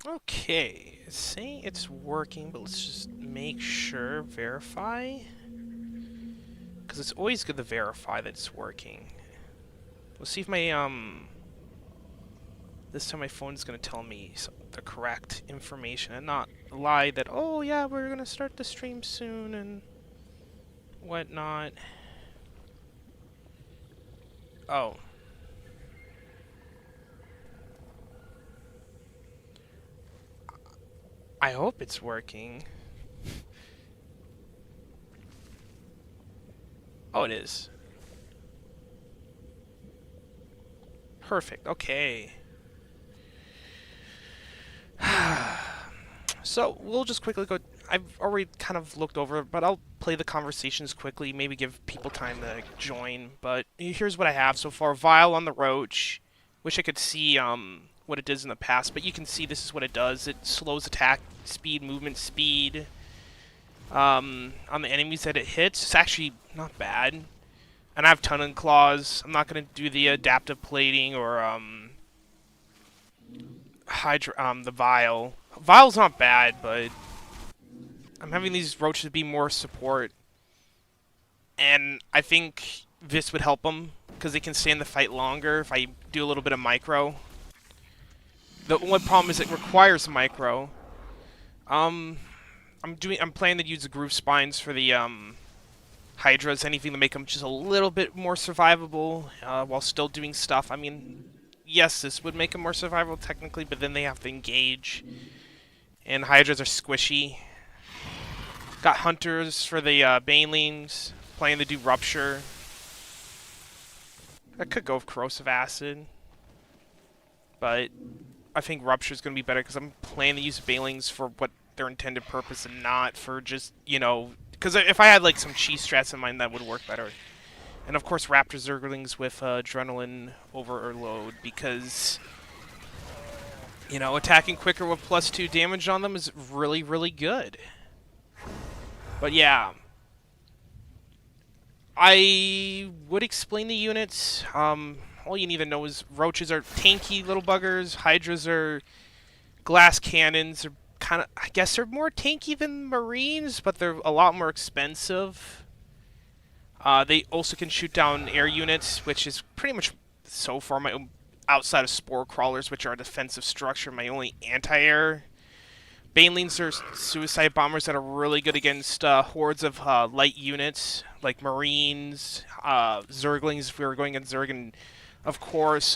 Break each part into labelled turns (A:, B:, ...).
A: Okay, it's saying it's working, but let's just make sure, verify. Because it's always good to verify that it's working. Let's see if this time my phone's gonna tell me the correct information and not lie that, oh yeah, we're gonna start the stream soon and whatnot. Oh. I hope it's working. Oh, it is. Perfect, okay. So, we'll just quickly go... I've already kind of looked over it, but I'll play the conversations quickly, maybe give people time to join. But here's what I have so far. Vile on the Roach. Wish I could see what it does in the past, but you can see this is what it does. It slows attack speed, movement speed on the enemies that it hits. It's actually not bad. And I have Tunnon Claws. I'm not going to do the adaptive plating or the Vile. Vile's not bad, but I'm having these roaches be more support, and I think this would help them because they can stay in the fight longer if I do a little bit of micro. The only problem is it requires micro. I'm planning to use the groove spines for the hydras, anything to make them just a little bit more survivable while still doing stuff. I mean, yes, this would make them more survivable technically, but then they have to engage, and hydras are squishy. Got hunters for the banelings, planning to do rupture. I could go with corrosive acid, but I think rupture is going to be better because I'm planning to use banelings for what their intended purpose and not for just, you know, because if I had like some cheese strats in mind, that would work better. And of course, raptor zerglings with adrenaline overload because, you know, attacking quicker with +2 damage on them is really, really good. But yeah, I would explain the units. All you need to know is roaches are tanky little buggers. Hydras are glass cannons. They're kind of, I guess they're more tanky than marines, but they're a lot more expensive. They also can shoot down air units, which is pretty much so far my outside of spore crawlers, which are a defensive structure, my only anti-air. Banelings are suicide bombers that are really good against hordes of light units, like Marines, Zerglings if we were going against Zerg, and of course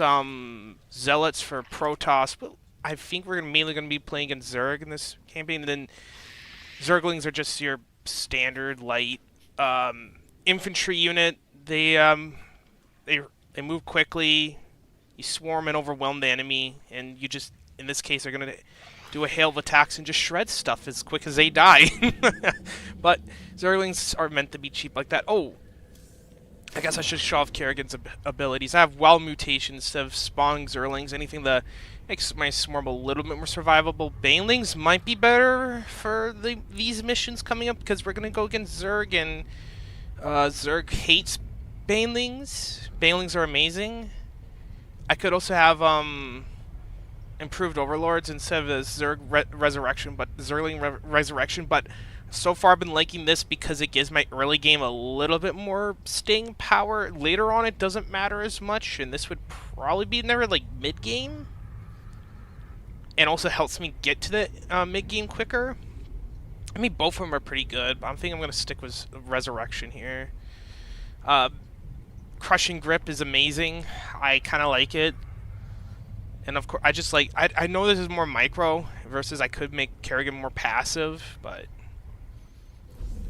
A: Zealots for Protoss. But I think we're mainly going to be playing against Zerg in this campaign, and then Zerglings are just your standard light infantry unit. They move quickly, you swarm and overwhelm the enemy, and you just, in this case, are going to do a hail of attacks and just shred stuff as quick as they die. But Zerglings are meant to be cheap like that. Oh, I guess I should show off Kerrigan's abilities. I have well mutations instead of spawning Zerglings. Anything that makes my swarm a little bit more survivable. Banelings might be better for these missions coming up because we're going to go against Zerg, and Zerg hates Banelings. Banelings are amazing. I could also have improved overlords instead of the Zerg resurrection, but Zergling resurrection. But so far, I've been liking this because it gives my early game a little bit more staying power. Later on, it doesn't matter as much, and this would probably be never like mid game, and also helps me get to the mid game quicker. I mean, both of them are pretty good, but I'm thinking I'm gonna stick with resurrection here. Crushing grip is amazing. I kind of like it. And of course, I just like, I know this is more micro versus I could make Kerrigan more passive, but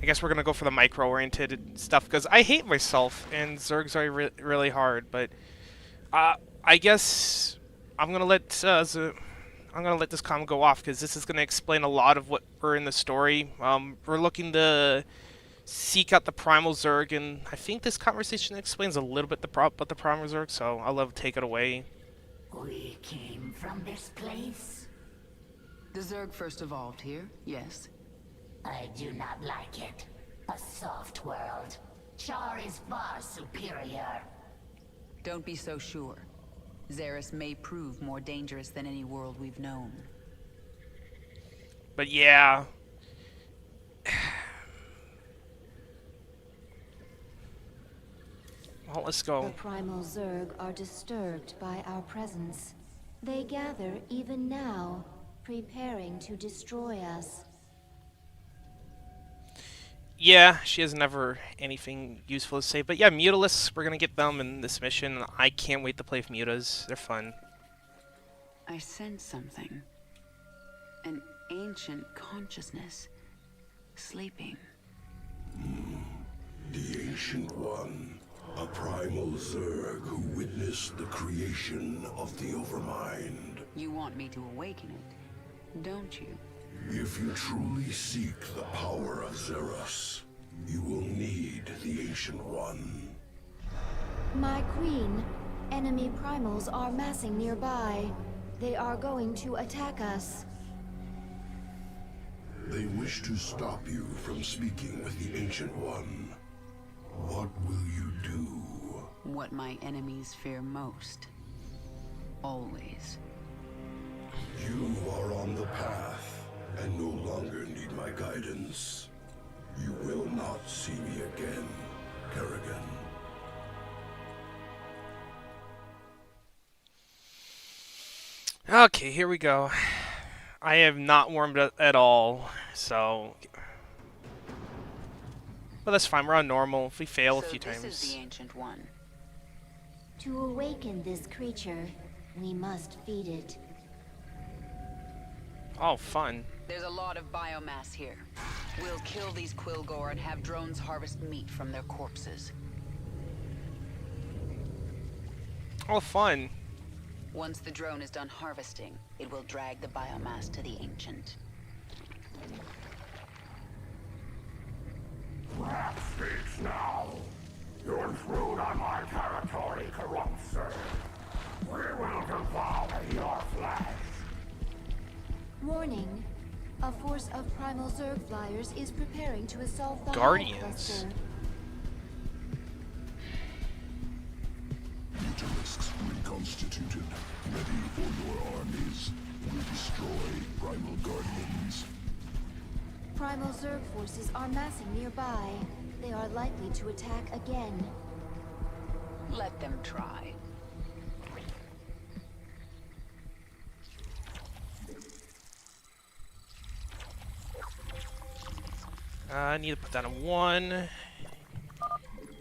A: I guess we're going to go for the micro-oriented stuff because I hate myself and Zergs are really hard, but I guess I'm going to let this comment go off because this is going to explain a lot of what we're in the story. We're looking to seek out the Primal Zerg, and I think this conversation explains a little bit about the Primal Zerg, so I'll let take it away.
B: We came from this place?
C: The Zerg first evolved here, yes.
B: I do not like it. A soft world. Char is far superior.
C: Don't be so sure. Xeris may prove more dangerous than any world we've known.
A: But yeah. Well, let's
D: The
A: go.
D: primal zerg are disturbed by our presence. They gather even now, preparing to destroy us.
A: Yeah, she has never anything useful to say. But yeah, Mutalisks, we're gonna get them in this mission. I can't wait to play with Mutas. They're fun.
C: I sense something. An ancient consciousness. Sleeping.
E: The Ancient One, a primal zerg who witnessed the creation of the Overmind.
C: You want me to awaken it, don't you?
E: If you truly seek the power of Xeros, you will need the Ancient One.
D: My queen, enemy primals are massing nearby. They are going to attack us.
E: They wish to stop you from speaking with the Ancient One. What will you do?
C: What my enemies fear most. Always.
E: You are on the path, and no longer need my guidance. You will not see me again, Kerrigan.
A: Okay, here we go. I have not warmed up at all, so... But that's fine, we're on normal. If we fail a few
C: This is
A: times...
C: the Ancient One.
D: To awaken this creature, we must feed it.
A: Oh, fun.
C: There's a lot of biomass here. We'll kill these Quilgore and have drones harvest meat from their corpses.
A: Oh, fun.
C: Once the drone is done harvesting, it will drag the biomass to the Ancient.
E: Wrath speaks now. You intrude on my territory, corrupt sir. We will devour your flesh.
D: Warning. A force of primal zerg flyers is preparing to assault the
A: Guardians.
D: Hive cluster.
E: Mutalisks reconstituted, ready for your armies. We destroy primal guardians.
D: Primal zerg forces are massing nearby. They are likely to attack again.
C: Let them try.
A: I need to put that on 1.
C: This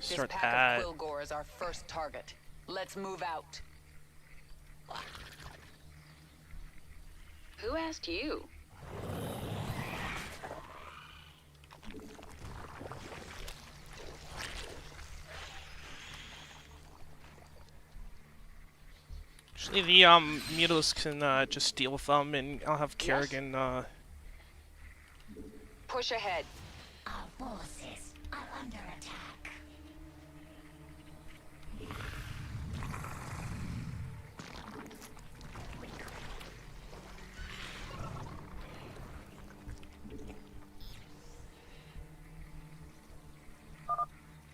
A: Start
C: pack
A: that.
C: of Quilgore is our first target. Let's move out. Who asked you?
A: Actually, the Mutalisks can just deal with them, and I'll have Kerrigan.
C: Push ahead.
B: Our forces are under attack.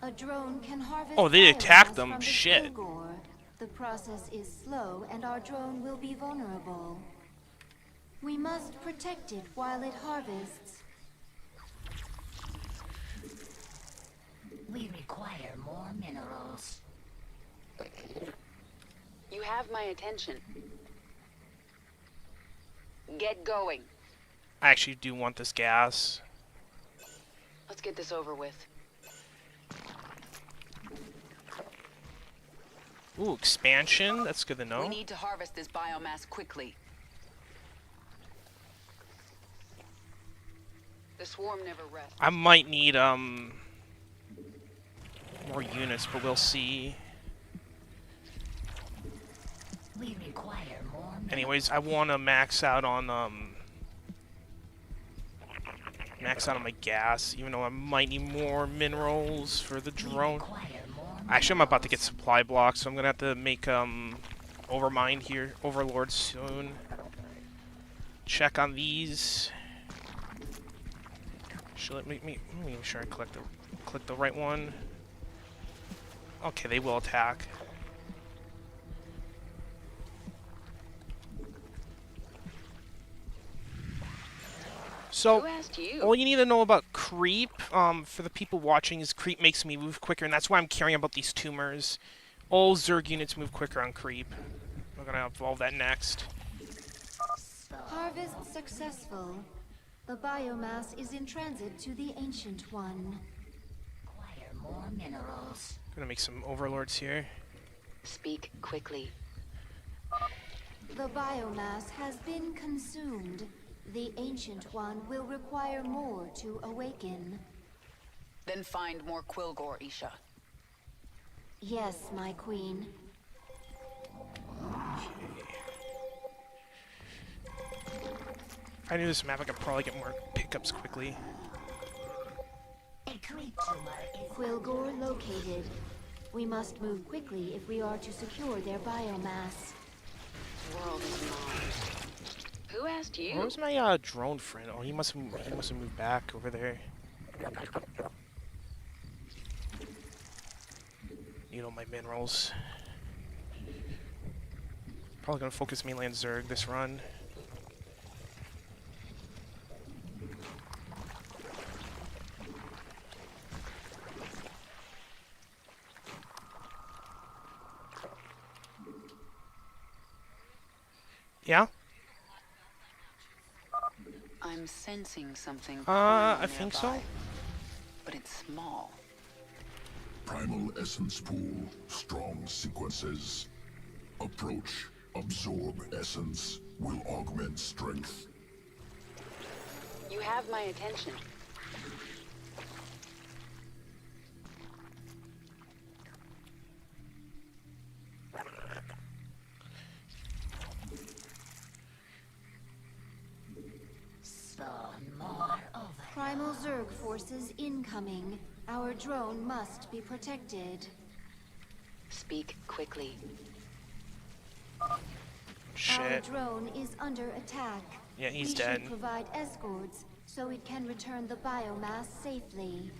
D: A drone can harvest.
A: Oh, they attacked
D: biomass
A: them.
D: from the
A: Shit.
D: Quilgore. The process is slow, and our drone will be vulnerable. We must protect it while it harvests.
B: We require more minerals.
C: You have my attention. Get going.
A: I actually do want this gas.
C: Let's get this over with.
A: Ooh, expansion. That's good to
C: We
A: know.
C: need to harvest this biomass quickly. The swarm never rests.
A: I might need more units, but we'll see.
B: We require more minerals.
A: Anyways, I want to max out on my gas, even though I might need more minerals for the drone.
B: Require more
A: Actually, I'm about to get supply blocks, so I'm gonna have to make Overmind here, Overlord soon. Check on these. Should let me make sure I click the right one. Okay, they will attack. So,
C: Who asked you?
A: all you need to know about creep, for the people watching, is creep makes me move quicker, and that's why I'm caring about these tumors. All Zerg units move quicker on creep. We're gonna evolve that next.
D: Harvest successful. The biomass is in transit to the Ancient One.
B: Acquire more minerals.
A: Gonna make some overlords here.
C: Speak quickly.
D: The biomass has been consumed. The Ancient One will require more to awaken.
C: Then find more Quilgore, Isha.
D: Yes, my queen.
A: If I knew this map, I could probably get more pickups quickly.
B: A creep tumor is
D: Quilgore located. We must move quickly if we are to secure their biomass.
C: World is mine. Who asked you?
A: Where's my drone friend? Oh, he must have moved back over there. Need all my minerals. Probably gonna focus mainly on Zerg this run. Yeah?
C: I'm sensing something.
A: I think so.
C: nearby, But it's small.
E: Primal essence pool. Strong sequences. Approach. Absorb essence. Will augment strength.
C: You have my attention.
B: spawn more over.
D: Primal Zerg forces incoming. Our drone must be protected.
C: Speak quickly.
D: Our
A: Shit.
D: drone is under attack.
A: Yeah, he's
D: we
A: dead.
D: should provide escorts so it can return the biomass safely.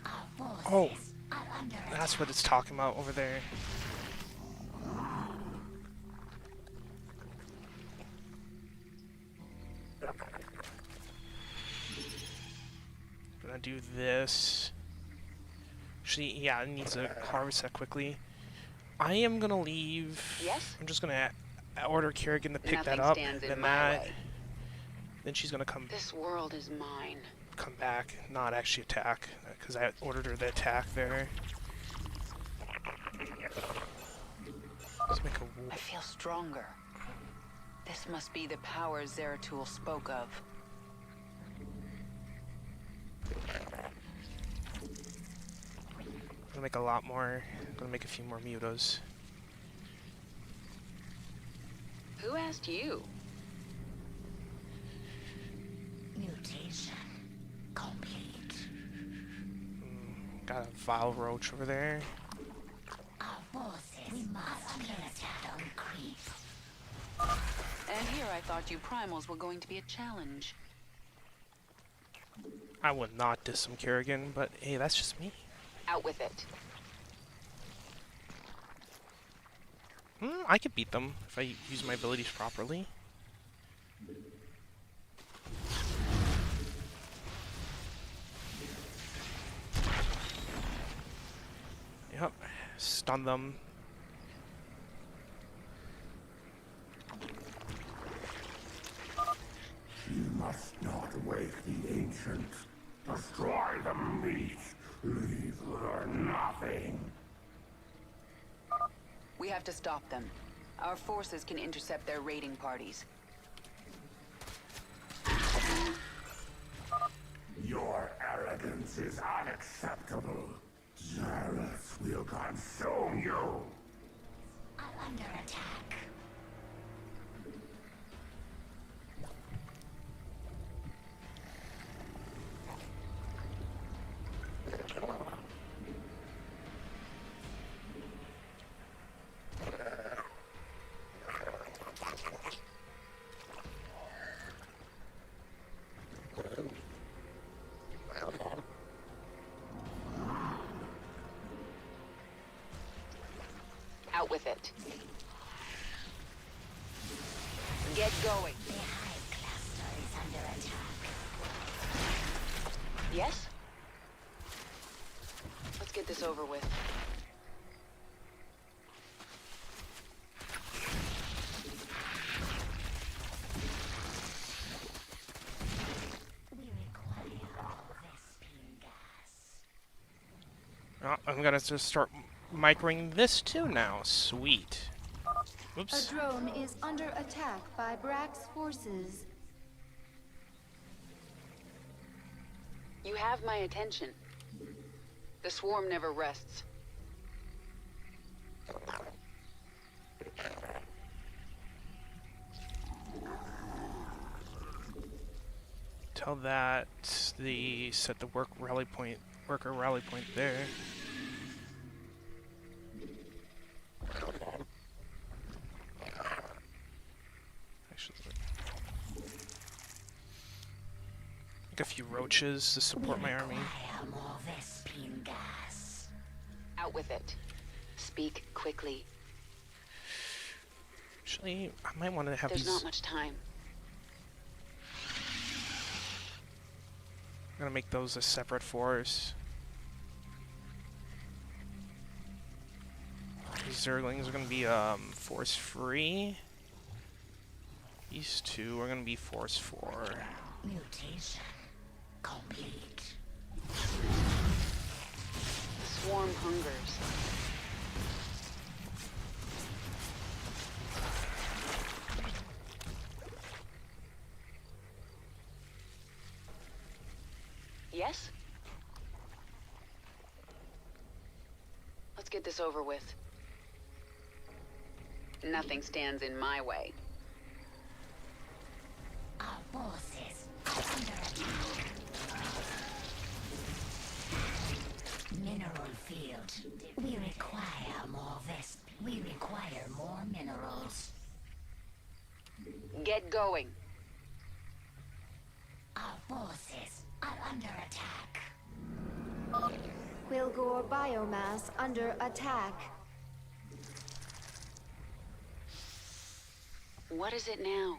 B: Our forces
A: Oh,
B: are under
A: that's what it's talking about over there. Gonna do this. Actually, yeah, it needs to harvest that quickly. I am gonna leave.
C: Yes?
A: I'm just gonna order Kerrigan to pick that
C: Nothing
A: up.
C: stands in
A: Then
C: my
A: that.
C: way.
A: Then she's gonna come
C: This world is mine.
A: back, not actually attack, because I ordered her to attack there. Let's make a
C: I feel stronger. This must be the power Zeratul spoke of.
A: gonna make a lot more. Gonna make a few more mutos.
C: Who asked you?
B: mutation complete.
A: Got a vile roach over there.
B: Our forces we must under attack on creep.
C: And here I thought you primals were going to be a challenge.
A: I would not diss some Kerrigan, but hey, that's just me.
C: Out with it.
A: I could beat them if I use my abilities properly. Yep, stun them.
E: You must not wake the ancient. Destroy the meat. Leave her nothing.
C: We have to stop them. Our forces can intercept their raiding parties.
E: Your arrogance is unacceptable. Zareth will consume you.
B: Are under attack.
C: Out with it. Get going.
B: The hive cluster is under attack.
C: Yes? Let's get this over with.
B: We require Vespine gas.
A: Oh, I'm gonna just start microing this too now. Sweet.
D: A
A: Oops.
D: drone is under attack by Brack's forces.
C: You have my attention. The swarm never rests.
A: Tell that the set the worker rally point there. Actually, like a few roaches to support my army.
B: Require more Vespine gas.
C: Out with it. Speak quickly.
A: Actually, I might want to have
C: There's
A: these.
C: not much time.
A: I'm gonna make those a separate force. These zerglings are gonna be force free. These two are gonna be force 4.
B: Mutation complete.
C: The swarm hungers. Yes? Let's get this over with. Nothing stands in my way.
B: Our forces are under attack. Mineral field. We require more We require more minerals.
C: Get going.
B: Our forces are under attack.
D: Quilgore biomass under attack.
C: What is it now?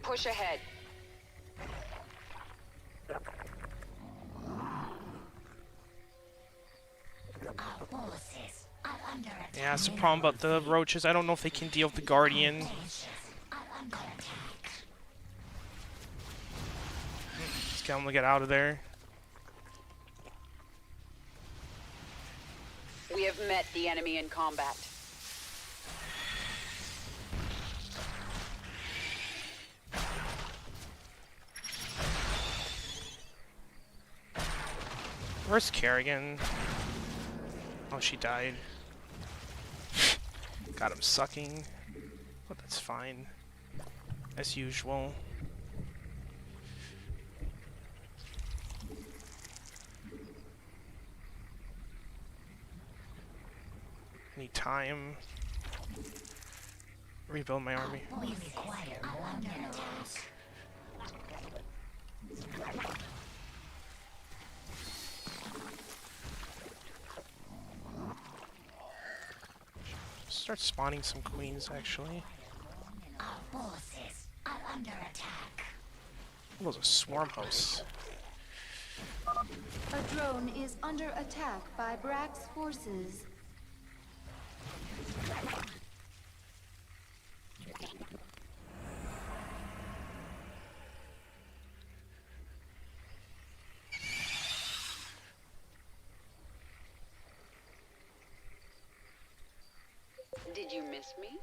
C: Push ahead.
B: Our forces are under attack.
A: Yeah, that's the problem about the roaches. I don't know if they can deal with the guardian.
B: Forces are under attack.
A: Just get them to get out of there.
C: We have met the enemy in combat.
A: Where's Kerrigan? Oh, she died. Got him sucking. But that's fine. As usual. Need time. Rebuild my army.
B: We require more minerals.
A: Start spawning some queens, actually.
B: Our forces are under attack.
A: Those are swarm hosts.
D: A drone is under attack by Brack's forces.
C: Did you miss me?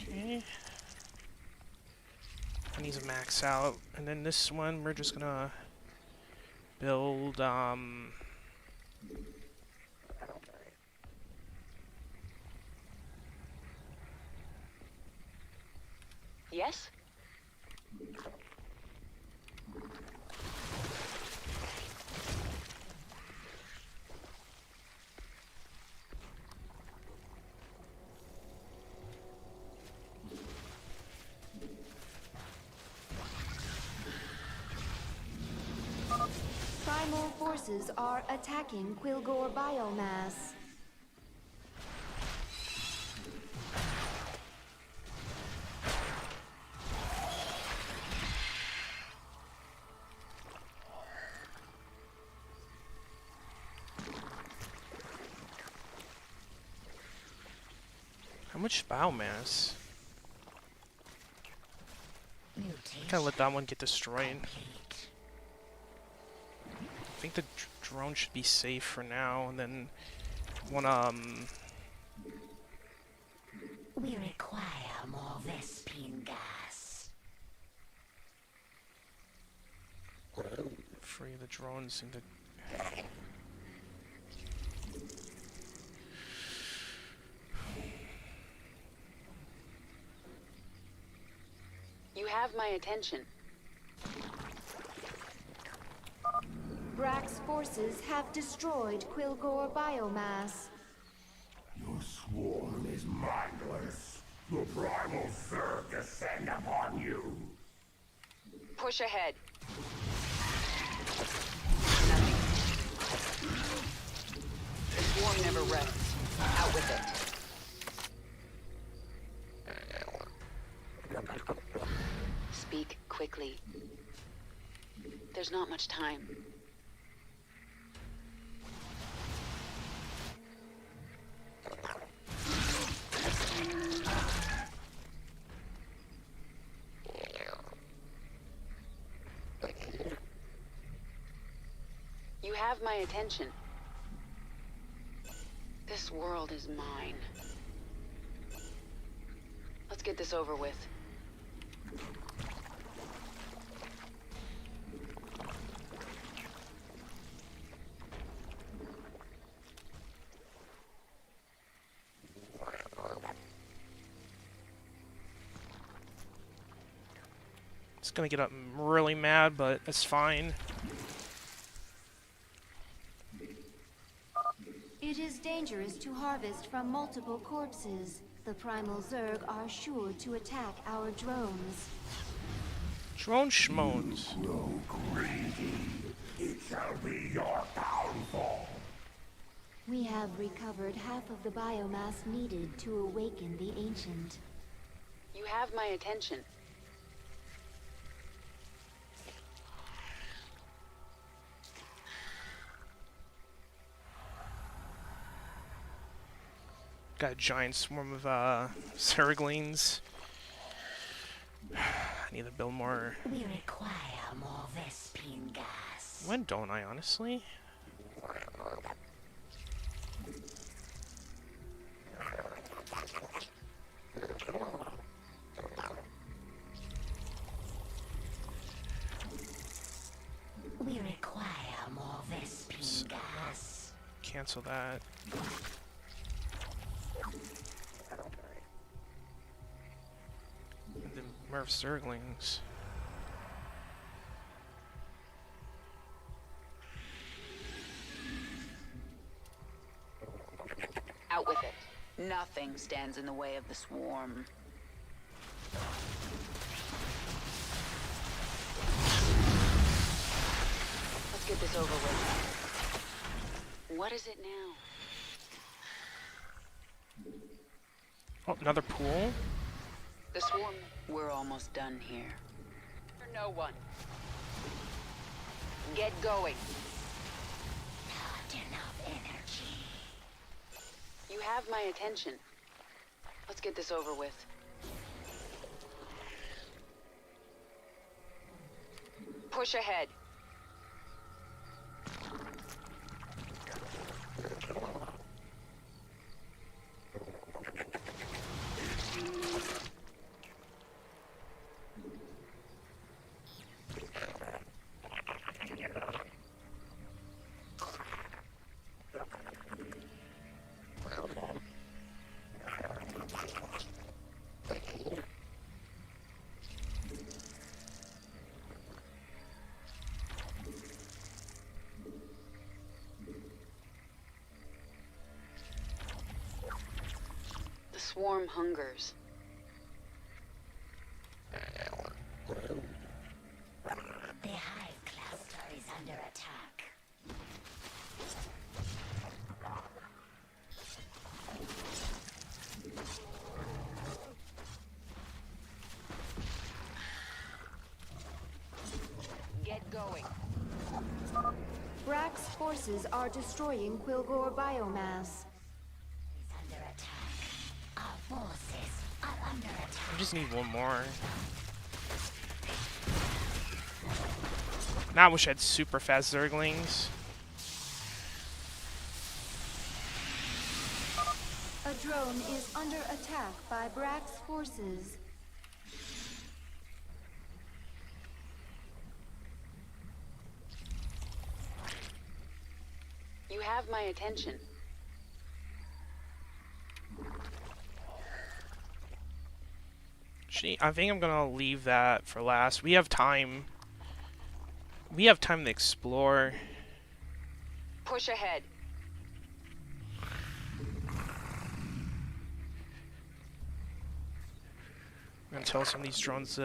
A: Okay. I need to max out. And then this one, we're just gonna build,
C: Yes?
D: Primal forces are attacking Quilgore biomass.
A: How much biomass?
B: Mutation
A: Kind of let that one get destroyed.
B: complete.
A: I think the drone should be safe for now, and then one
B: We require more Vespine gas.
A: free the drones into.
C: You have my attention.
D: Brack's forces have destroyed Quilgore biomass.
E: Your swarm is mindless. The primal zerg descend upon you.
C: Push ahead. The swarm never rests. Out with it. Speak quickly. There's not much time. You have my attention. This world is mine. Let's get this over with.
A: It's gonna get up really mad, but that's fine.
D: It is dangerous to harvest from multiple corpses. The primal zerg are sure to attack our drones.
A: Drone schmones.
E: Grow greedy. It shall be your downfall.
D: We have recovered half of the biomass needed to awaken the ancient.
C: You have my attention.
A: Got a giant swarm of zerglings. I need to build more.
B: We require more Vespine gas.
A: When don't I, honestly?
B: We require more Vespine gas.
A: Cancel that. And then Murph Zerglings.
C: Out with it. Nothing stands in the way of the swarm. Let's get this over with. What is it now?
A: Oh, another pool?
C: The swarm. We're almost done here. No one. Get going.
B: Not enough energy.
C: You have my attention. Let's get this over with. Push ahead. The swarm hungers.
B: The hive cluster is under attack.
C: going.
D: Brack's forces are destroying Quilgore biomass.
B: Is under attack. Our forces are under attack.
A: We just need one more. Now I wish I had super fast zerglings.
D: A drone is under attack by Brack's forces.
C: You have my attention.
A: Actually, I think I'm gonna leave that for last. We have time. We have time to explore.
C: Push ahead.
A: I'm gonna tell some of these drones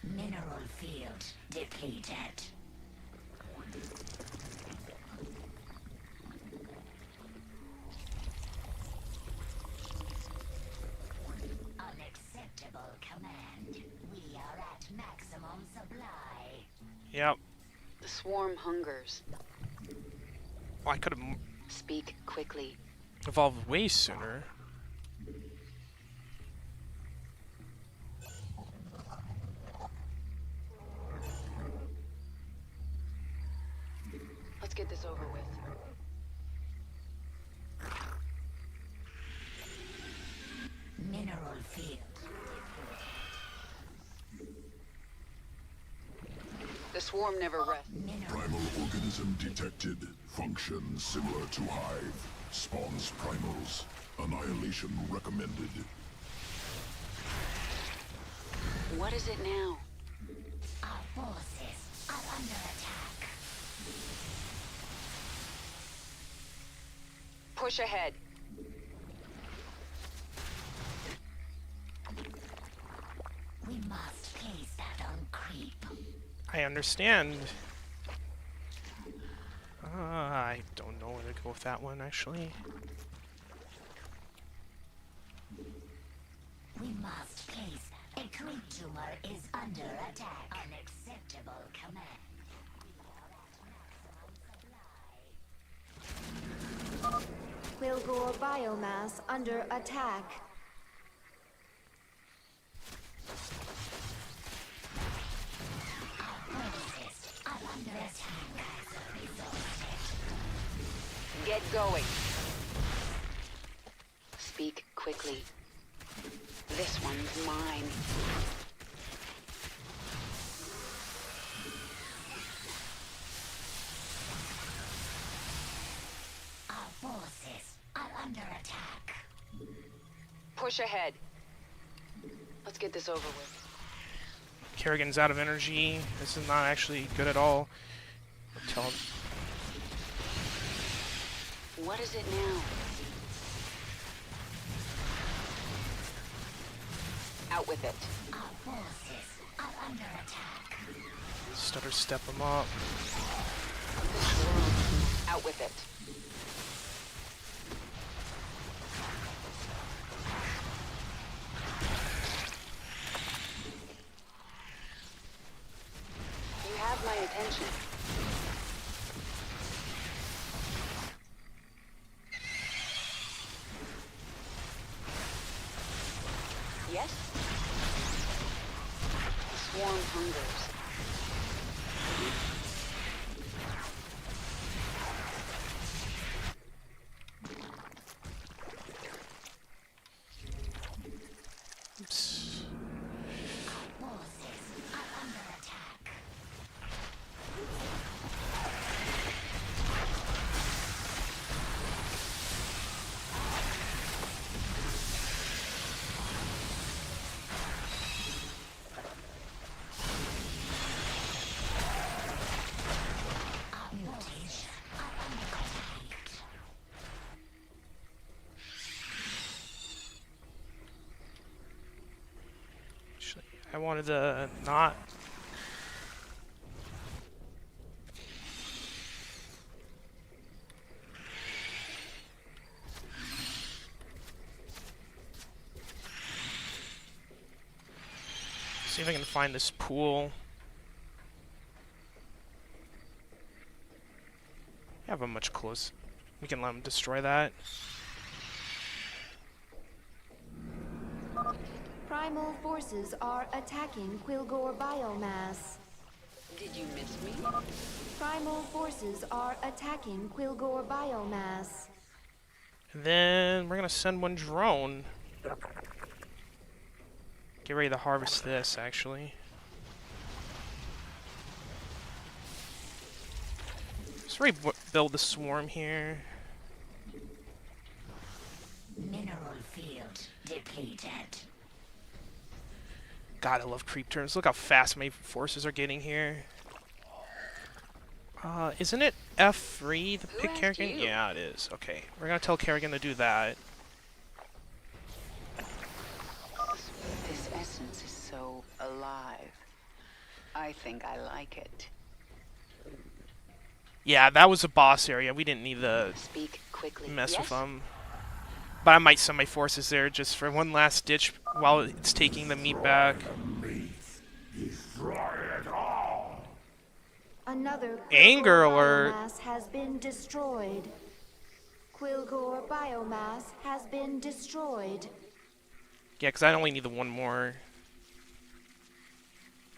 B: Mineral field depleted. Unacceptable command. We are at maximum supply.
A: Yep.
C: The swarm hungers.
A: Well, I could have
C: Speak quickly.
A: evolved way sooner.
C: Let's get this over with.
B: Mineral field.
C: The swarm never rests.
E: Primal organism detected. Function similar to Hive. Spawns primals. Annihilation recommended.
C: What is it now?
B: Our forces are under attack.
C: Push ahead.
B: We must place that on creep.
A: I understand. I don't know where to go with that one, actually.
B: We must place that. A creep tumor is under attack. Unacceptable command. We are at maximum supply.
D: Quilgore biomass under attack.
B: Our forces are under attack.
C: Get going. Speak quickly. This one's mine.
B: Our forces are under attack.
C: Push ahead. Let's get this over with.
A: Kerrigan's out of energy. This is not actually good at all. Tell him.
C: What is it now? Out with it.
B: Our forces are under attack.
A: Stutter step him up.
C: This world. Out with it. You have my attention. Yes? The swarm hungers.
A: Oops.
B: Forces are under attack. Our forces are under attack.
A: Actually, I wanted to not. See if I can find this pool. I have a much close. We can let him destroy that.
D: Primal forces are attacking Quilgore biomass.
C: Did you miss me?
D: Primal forces are attacking Quilgore biomass.
A: And then we're gonna send one drone. Get ready to harvest this, actually. Let's rebuild the swarm here.
B: Mineral field depleted.
A: God, I love creep turns. Look how fast my forces are getting here. Isn't it F3 to pick
C: asked
A: Kerrigan?
C: you?
A: Yeah, it is. Okay, we're gonna tell Kerrigan to do that.
C: This essence is so alive. I think I like it.
A: Yeah, that was a boss area. We didn't need to
C: Speak quickly.
A: mess
C: yes?
A: with them. But I might send my forces there just for one last ditch while it's taking the meat back.
E: Destroy it all!
D: Another
A: Anger
D: Quilgore
A: alert.
D: biomass has been destroyed. Quilgore biomass has been destroyed.
A: Yeah, because I only need the one more.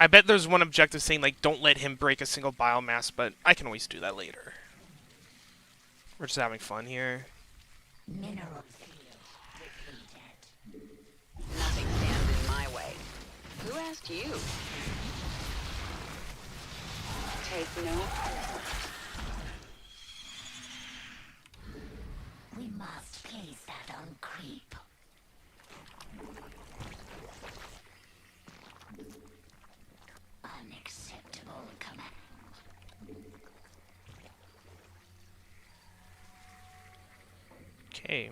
A: I bet there's one objective saying, like, don't let him break a single biomass, but I can always do that later. We're just having fun here.
B: Mineral field depleted.
C: Nothing stands in my way. Who asked you? Take note.
B: We must place that on creep. Unacceptable command.
A: Okay.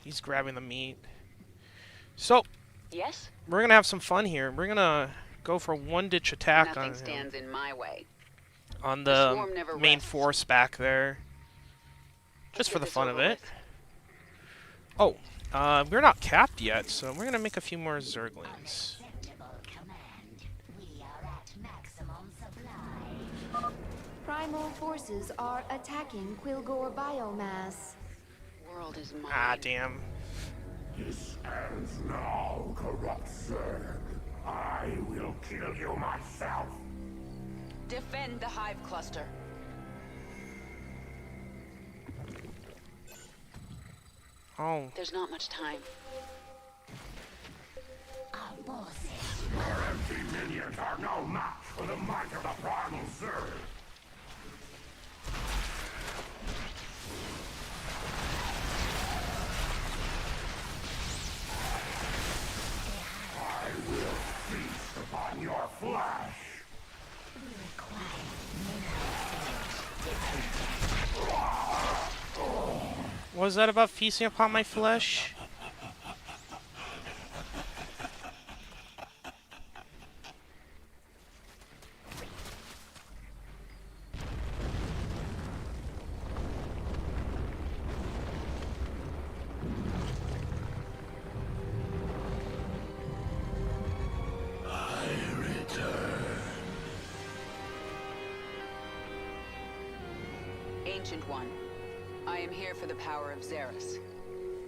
A: He's grabbing the meat. So,
C: Yes?
A: we're going to have some fun here. We're going to go for one-ditch attack
C: Nothing
A: on him.
C: stands in my way.
A: On
C: The
A: the
C: swarm never
A: main
C: rests.
A: force back there. Just
C: Let's
A: for
C: get
A: the
C: this
A: fun of
C: over
A: it. Oh, we're not capped yet, so we're going to make a few more zerglings.
B: Unacceptable command. We are at maximum supply.
D: Primal forces are attacking Quilgore biomass.
C: World is mine.
A: Ah, damn.
E: This ends now, corrupt zerg. I will kill you myself.
C: Defend the hive cluster.
A: Oh,
C: There's not much time.
B: Our bosses.
E: Your empty minions are no match for the might of the primal zerg. I will feast upon your flesh.
B: We require mineral field.
A: what was that about feasting upon my flesh?
C: Ancient One, I am here for the power of Xeris.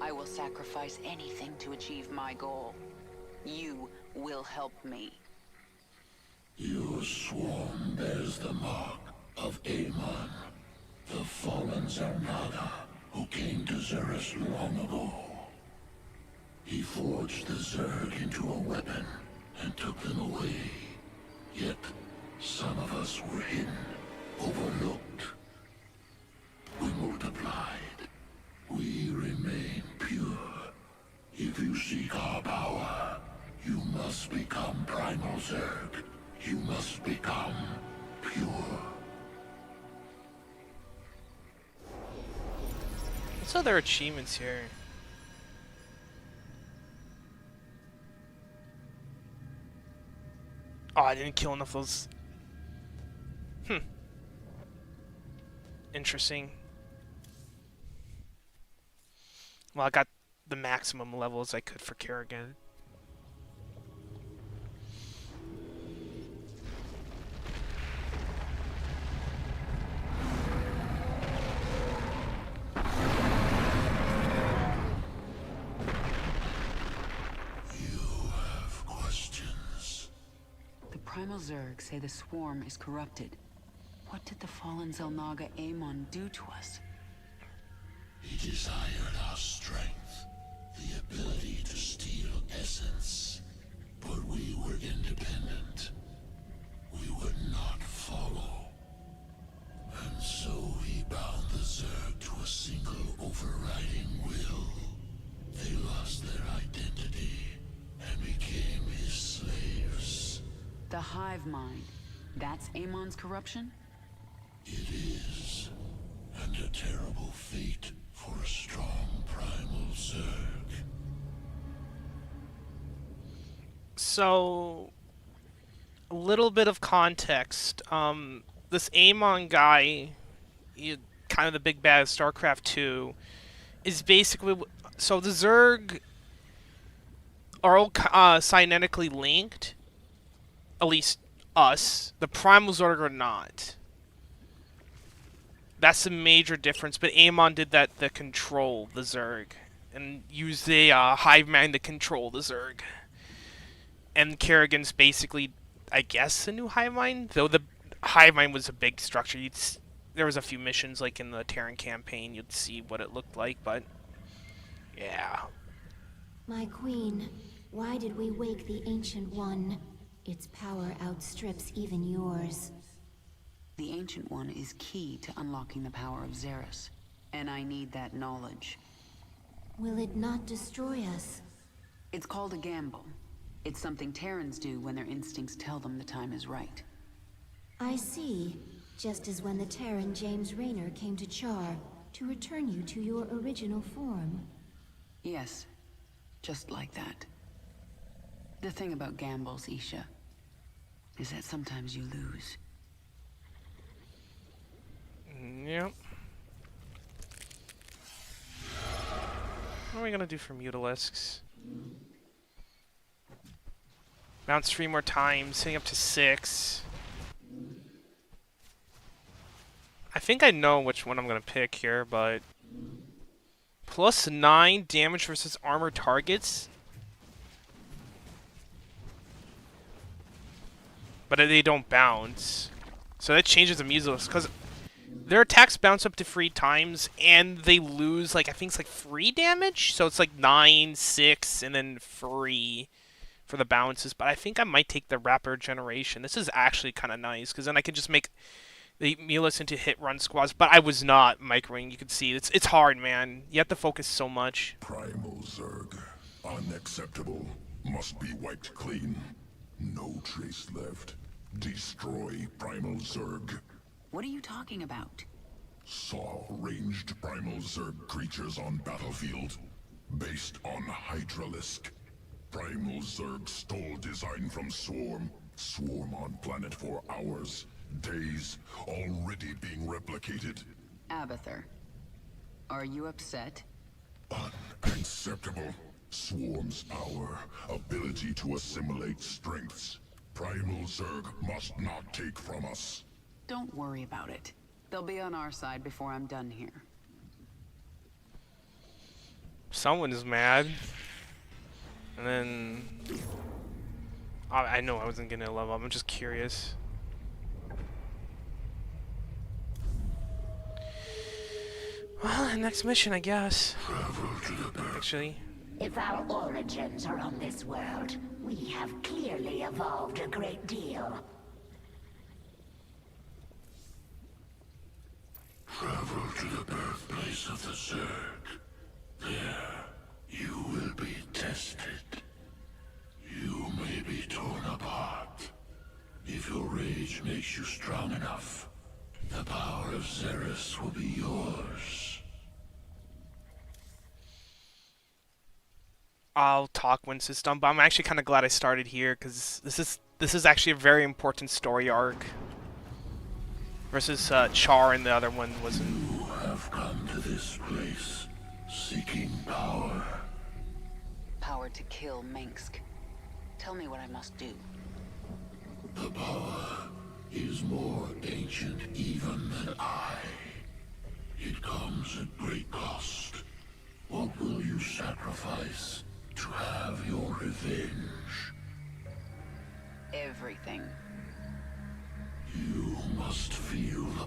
C: I will sacrifice anything to achieve my goal. You will help me.
E: Your swarm bears the mark of Amon, the fallen Zarnada who came to Xeris long ago. He forged the Zerg into a weapon and took them away. Yet, some of us were hidden, overlooked. We multiplied. We remain pure. If you seek our power, you must become Primal Zerg. You must become pure.
A: What's other achievements here? Oh, I didn't kill enough of those. Interesting. Well, I got the maximum levels I could for Kerrigan.
C: primal zerg say the swarm is corrupted. What did the fallen Xel'Naga Amon do to us?
E: He desired our strength, the ability to steal essence. But we were independent. We would not follow. And so he bound the Zerg to a single overriding will. They lost their identity and became his slaves.
C: The hive mind. That's Amon's corruption?
E: It is. And a terrible fate for a strong primal Zerg.
A: So, a little bit of context. This Amon guy, kind of the big bad of StacCraft 2, is basically... So the Zerg are all cynetically linked. At least us. The primal Zerg are not. That's a major difference, but Amon did that to control the Zerg. And used the hive mind to control the Zerg. And Kerrigan's basically, I guess, the new hive mind? Though the hive mind was a big structure. There was a few missions, like in the Terran campaign, you'd see what it looked like, but... yeah.
D: My queen, why did we wake the Ancient One? Its power outstrips even yours.
C: The Ancient One is key to unlocking the power of Zerus, and I need that knowledge.
D: Will it not destroy us?
C: It's called a gamble. It's something Terrans do when their instincts tell them the time is right.
D: I see. Just as when the Terran James Raynor came to Char to return you to your original form.
C: Yes, just like that. The thing about gambles, Isha, is that sometimes you lose.
A: Yep. What are we gonna do for Mutalisks? Bounce 3 more times, hitting up to 6. I think I know which one I'm gonna pick here, but... plus 9 damage versus armor targets? But they don't bounce. So that changes the Mutalisk, because their attacks bounce up to 3 times, and they lose, like, I think it's like 3 damage? So it's like 9, 6, and then 3 for the bounces. But I think I might take the Rapper Generation. This is actually kind of nice, because then I can just make the Mutalisks into hit-run squads. But I was not microing. You can see, it's hard, man. You have to focus so much.
E: Primal Zerg. Unacceptable. Must be wiped clean. No trace left. Destroy Primal Zerg.
C: What are you talking about?
E: Saw ranged Primal Zerg creatures on battlefield. Based on Hydralisk. Primal Zerg stole design from Swarm. Swarm on planet for hours. Days. Already being replicated.
C: Abathur, are you upset?
E: Unacceptable. Swarm's power, ability to assimilate strengths. Primal Zerg must not take from us.
C: Don't worry about it. They'll be on our side before I'm done here.
A: Someone is mad. And then... I know I wasn't gonna level up, I'm just curious. Well, next mission, I guess. Actually.
B: If our origins are on this world, we have clearly evolved a great deal.
E: Travel to the birthplace of the Zerg. There, you will be tested. You may be torn apart. If your rage makes you strong enough, the power of Zerus will be yours.
A: I'll talk once it's done, but I'm actually kind of glad I started here, because this is actually a very important story arc. Versus Char, and the other one wasn't.
E: You have come to this place, seeking power.
C: Power to kill Minsk. Tell me what I must do.
E: The power is more ancient even than I. It comes at great cost. What will you sacrifice to have your revenge?
C: Everything.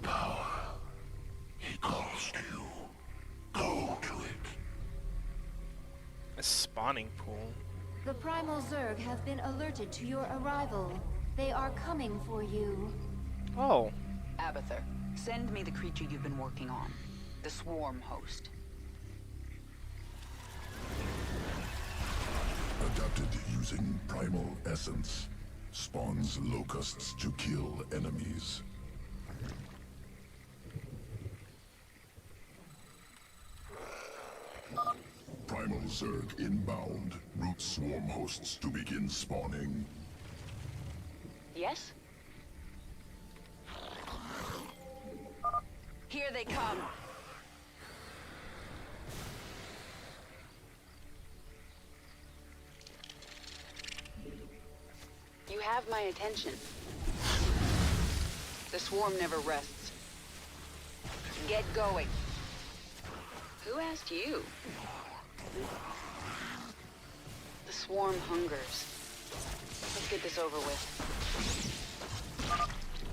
E: power. He calls to you. Go to it.
A: A spawning pool.
D: The primal zerg have been alerted to your arrival. They are coming for you.
A: Oh.
C: Abather, send me the creature you've been working on. The swarm host.
E: Adapted using primal essence. Spawns locusts to kill enemies. Primal Zerg inbound. Route swarm hosts to begin spawning.
C: Yes? Here they come. You have my attention. The swarm never rests. Get going. Who asked you? The swarm hungers. Let's get this over with.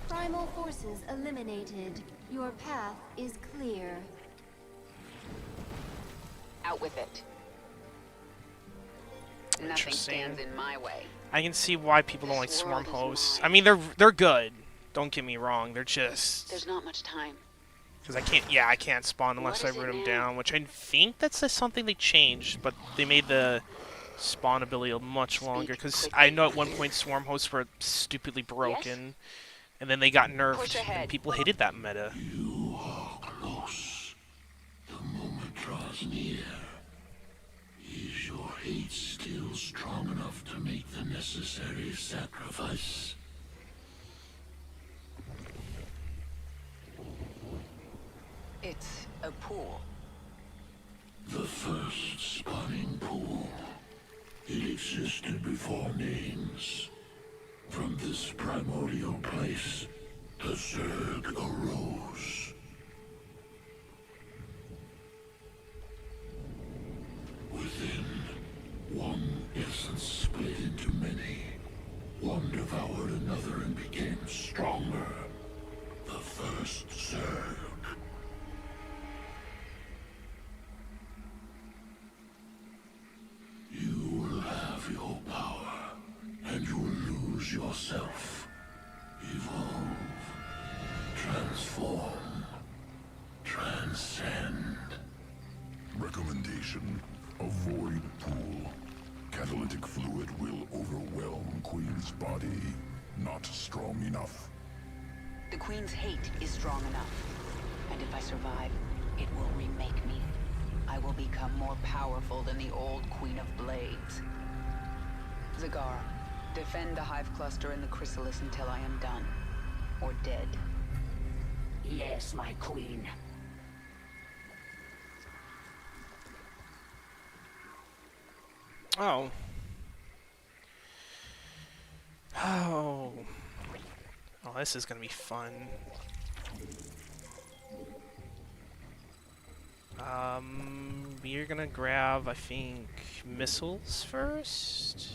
D: Primal forces eliminated. Your path is clear.
C: Out with it. Nothing
A: Interesting.
C: stands in my way.
A: I can see why people don't like
C: This
A: swarm
C: world is
A: hosts.
C: mine.
A: I mean, they're good. Don't get me wrong. They're just
C: There's not much time.
A: because I can't spawn unless I
C: What is
A: root
C: it
A: them
C: now?
A: down, which I think that's something they changed, but they made the spawn ability much longer. Because
C: quickly.
A: I know at one point swarm hosts were stupidly broken, and then they got
C: Push
A: nerfed,
C: ahead.
A: and people hated that meta.
E: You are close. The moment draws near. Is your hate still strong enough to make the necessary sacrifice?
C: It's a pool.
E: The first spawning pool. It existed before names. From this primordial place, the Zerg arose. Within, one essence split into many. One devoured another and became stronger. The first Zerg. You will have your power, and you will lose yourself. Evolve. Transform. Transcend. Recommendation: avoid pool. Catalytic fluid will overwhelm Queen's body. Not strong enough.
C: The Queen's hate is strong enough. And if I survive, it will remake me. I will become more powerful than the old Queen of Blades. Zagara, defend the hive cluster and the chrysalis until I am done. Or dead.
B: Yes, my queen.
A: Oh. Oh. Oh, this is gonna be fun. We're gonna grab, I think, missiles first.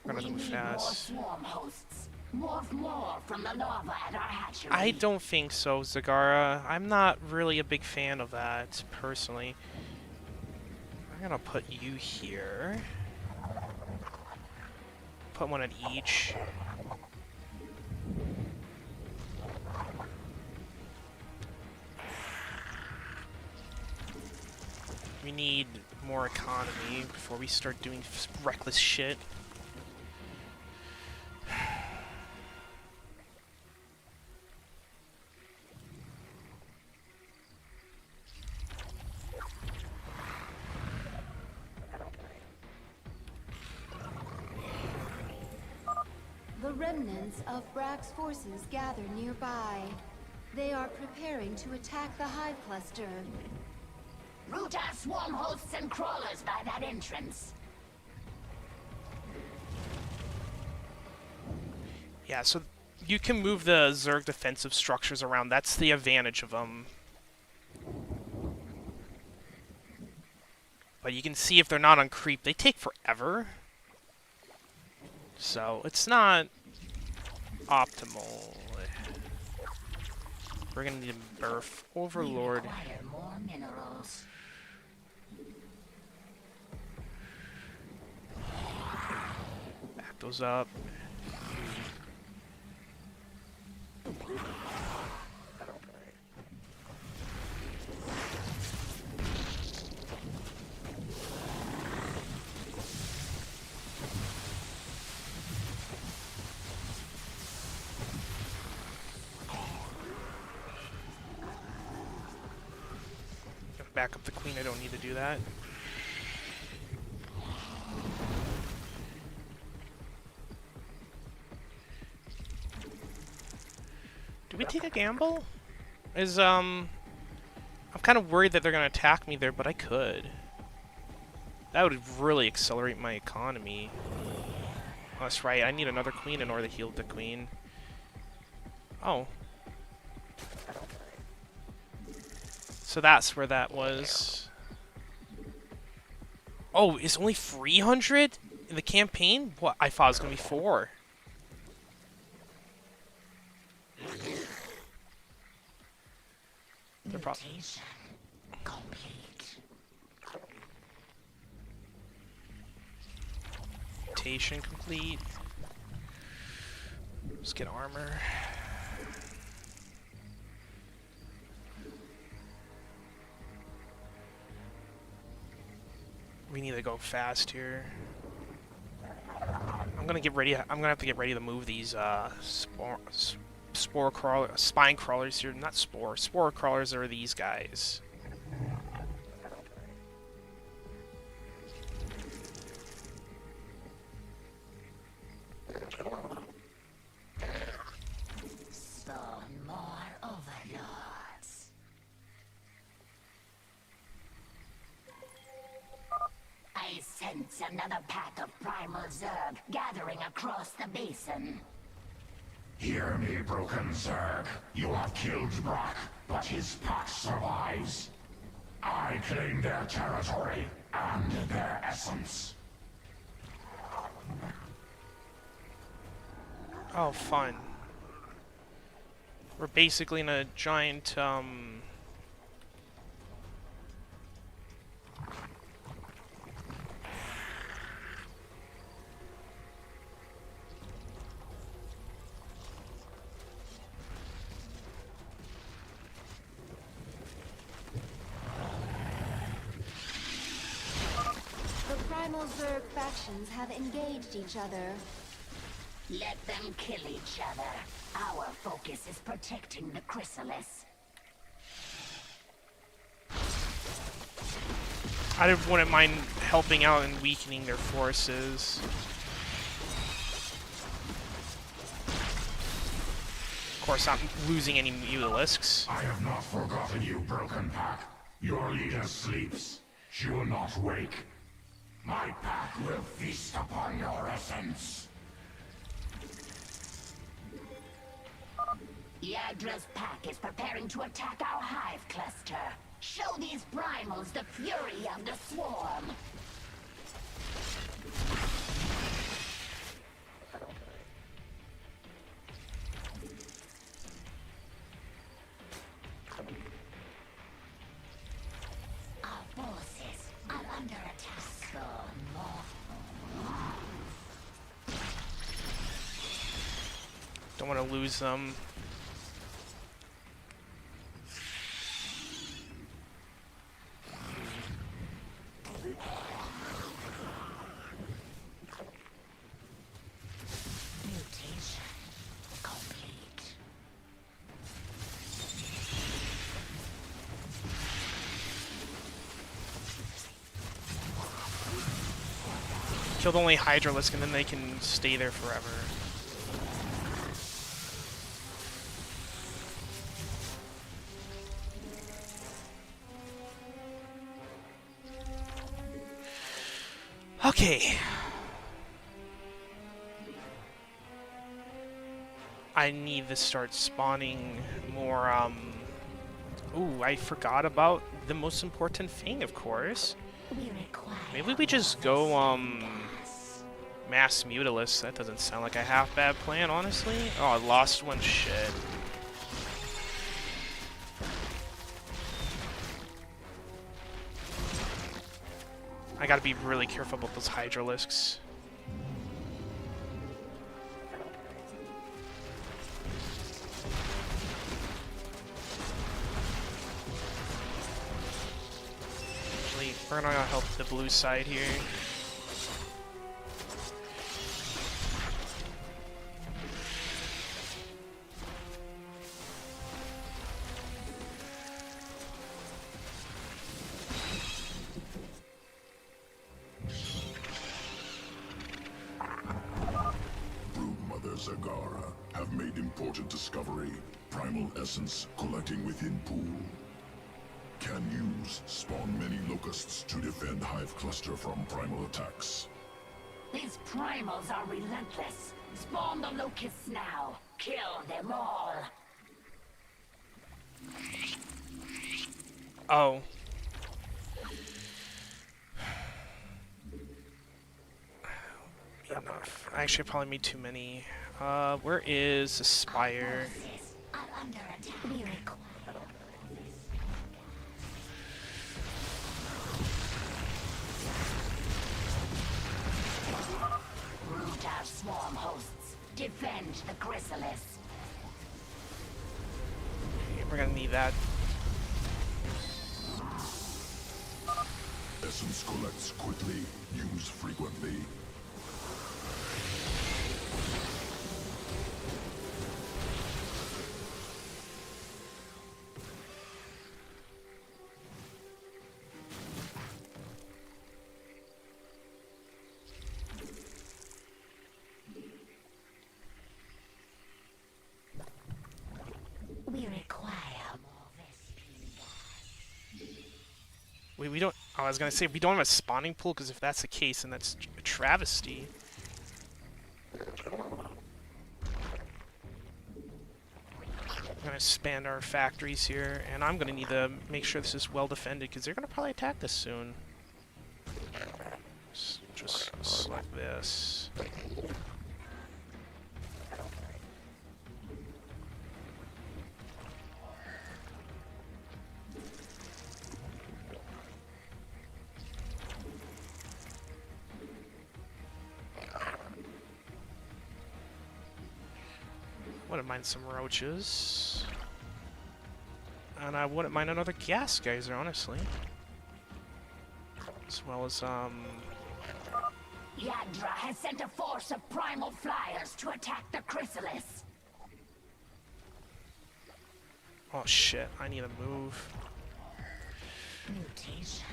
A: We're
B: We
A: gonna go
B: need more
A: fast.
B: swarm hosts. More from the lava at our hatchery.
A: I don't think so, Zagara. I'm not really a big fan of that, personally. I'm gonna put you here. Put one at each. We need more economy before we start doing reckless shit.
D: The remnants of Brack's forces gather nearby. They are preparing to attack the hive cluster.
B: Root our swarm hosts and crawlers by that entrance.
A: Yeah, so you can move the Zerg defensive structures around. That's the advantage of them. But you can see if they're not on creep, they take forever. So it's not optimal. We're gonna need a birth overlord.
B: We require more minerals.
A: Back those up. Back up the queen, I don't need to do that. Do we take a gamble? I'm kind of worried that they're gonna attack me there, but I could. That would really accelerate my economy. Oh, that's right, I need another queen in order to heal the queen. Oh. So that's where that was. Oh, it's only 300 in the campaign? What? I thought it was going to be 4. They're probably...
B: Mutation complete.
A: Mutation complete. Let's get armor. We need to go fast here. I'm gonna get ready. I'm gonna have to get ready to move these spore crawler, spine crawlers here. Not spore crawlers are these guys.
B: Spawn more overlords. I sense another pack of primal zerg gathering across the basin.
E: Hear me, broken zerg. You have killed Brock, but his pack survives. I claim their territory and their essence.
A: Oh, fun. We're basically in a giant,
D: The primal zerg factions have engaged each other.
B: Let them kill each other. Our focus is protecting the chrysalis.
A: I wouldn't mind helping out and weakening their forces. Of course, not losing any mutalisks.
E: I have not forgotten you, broken pack. Your leader sleeps. She will not wake. My pack will feast upon your essence.
B: Yadra's pack is preparing to attack our hive cluster. Show these primals the fury of the swarm. Our forces are under attack. So more.
A: Don't want to lose them.
B: Mutation complete.
A: Kill the only Hydralisk and then they can stay there forever. Okay. I need to start spawning more, Ooh, I forgot about the most important thing, of course.
B: We require
A: Maybe we just go, Mass Mutalisk. That doesn't sound like a half bad plan, honestly. Oh, I lost one. Shit. I gotta be really careful about those Hydralisks. Actually, we're gonna help the blue side here.
E: Zagara have made important discovery. Primal essence collecting within pool. Can use spawn many locusts to defend Hive Cluster from primal attacks.
B: These primals are relentless. Spawn the locusts now. Kill them all.
A: Oh. Enough. I actually probably need too many. Where is the Spire?
B: Are under attack. Root our swarm hosts. Defend the chrysalis.
A: We're gonna need that.
E: Essence collects quickly, use frequently.
B: We require more
A: We don't. Oh, I was gonna say we don't have a spawning pool because if that's the case, then that's a travesty. I'm gonna expand our factories here, and I'm gonna need to make sure this is well defended because they're gonna probably attack this soon. Just like this. Wouldn't mind some roaches. And I wouldn't mind another gas geyser, honestly. As well as,
B: Yadra has sent a force of primal flyers to attack the chrysalis.
A: oh shit, I need to move.
B: Mutation.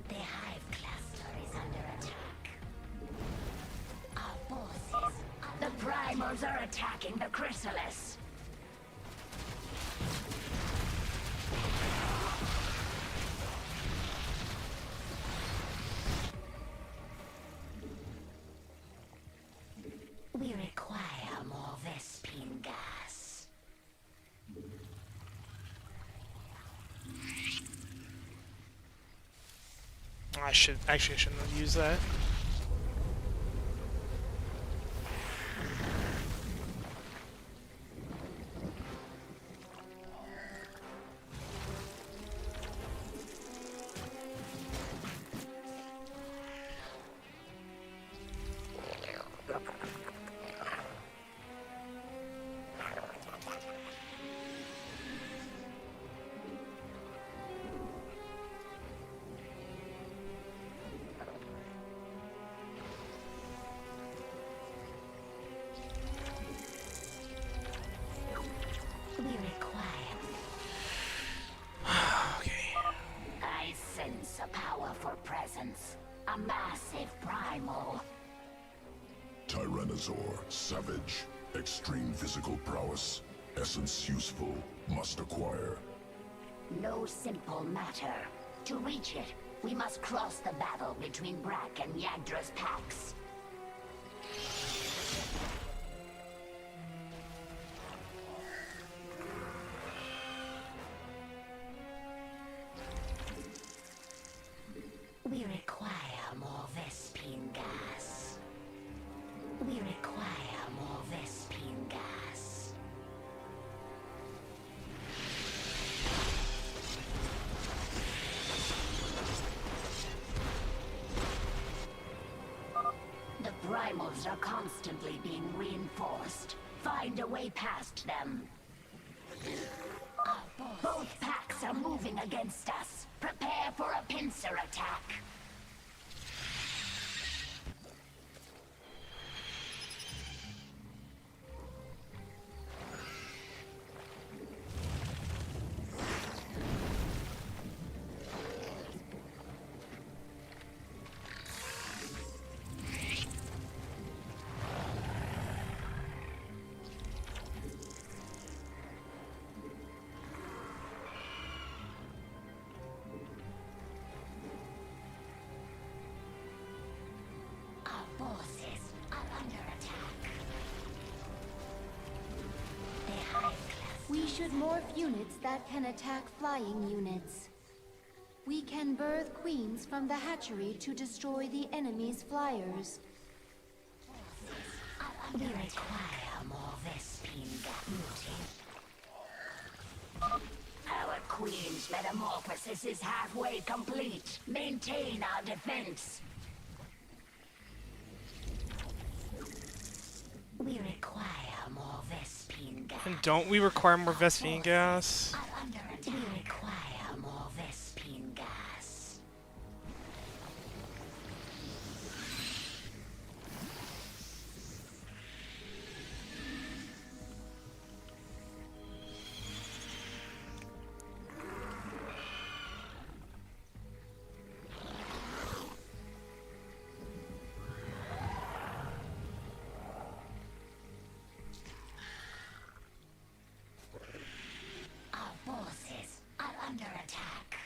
B: The Hive Cluster is under attack. Our forces. The primals are attacking the chrysalis. We require more Vespine gas.
A: I shouldn't have used that.
B: We require.
A: Okay.
B: I sense a powerful presence. A massive primal.
E: Tyrannosaur, savage, extreme physical prowess, essence useful, must acquire.
B: No simple matter. To reach it, we must cross the battle between Brack and Yadra's packs. We require more Vespine gas. walls are constantly being reinforced. Find a way past them. Both packs are moving against us. Prepare for a pincer attack. Forces are under attack. The hive class.
D: We should morph units that can attack flying units. We can birth queens from the hatchery to destroy the enemy's flyers.
B: We require more Vespine beauty. Our queen's metamorphosis is halfway complete. Maintain our defense. We require more Vespine gas.
A: And don't we require more Vespine gas?
B: Are under attack. We require more Vespine gas. Our forces are under attack.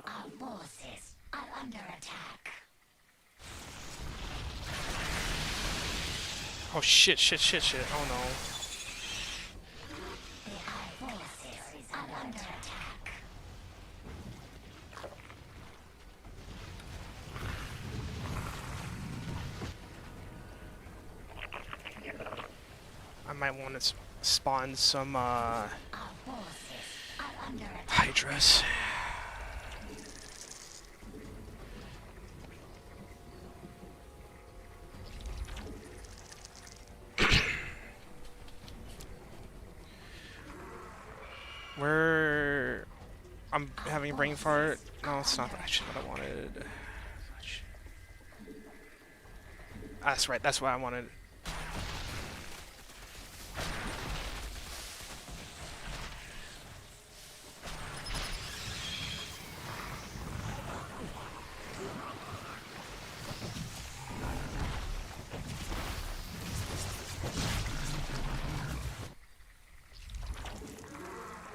B: Our forces are under attack.
A: Oh shit, shit, shit, shit. Oh no.
B: Our forces are under attack.
A: I might want to spawn some
B: Our forces are under attack.
A: Hydras. Where I'm having a brain fart. No, it's not actually what I wanted. That's right, that's what I wanted.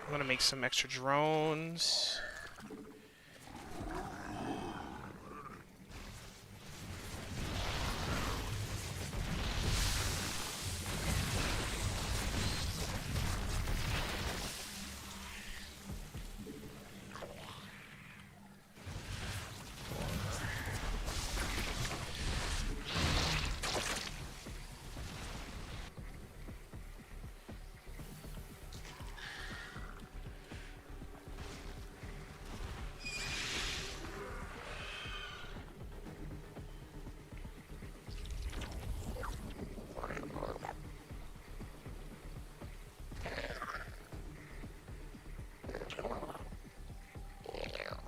A: I'm gonna make some extra drones.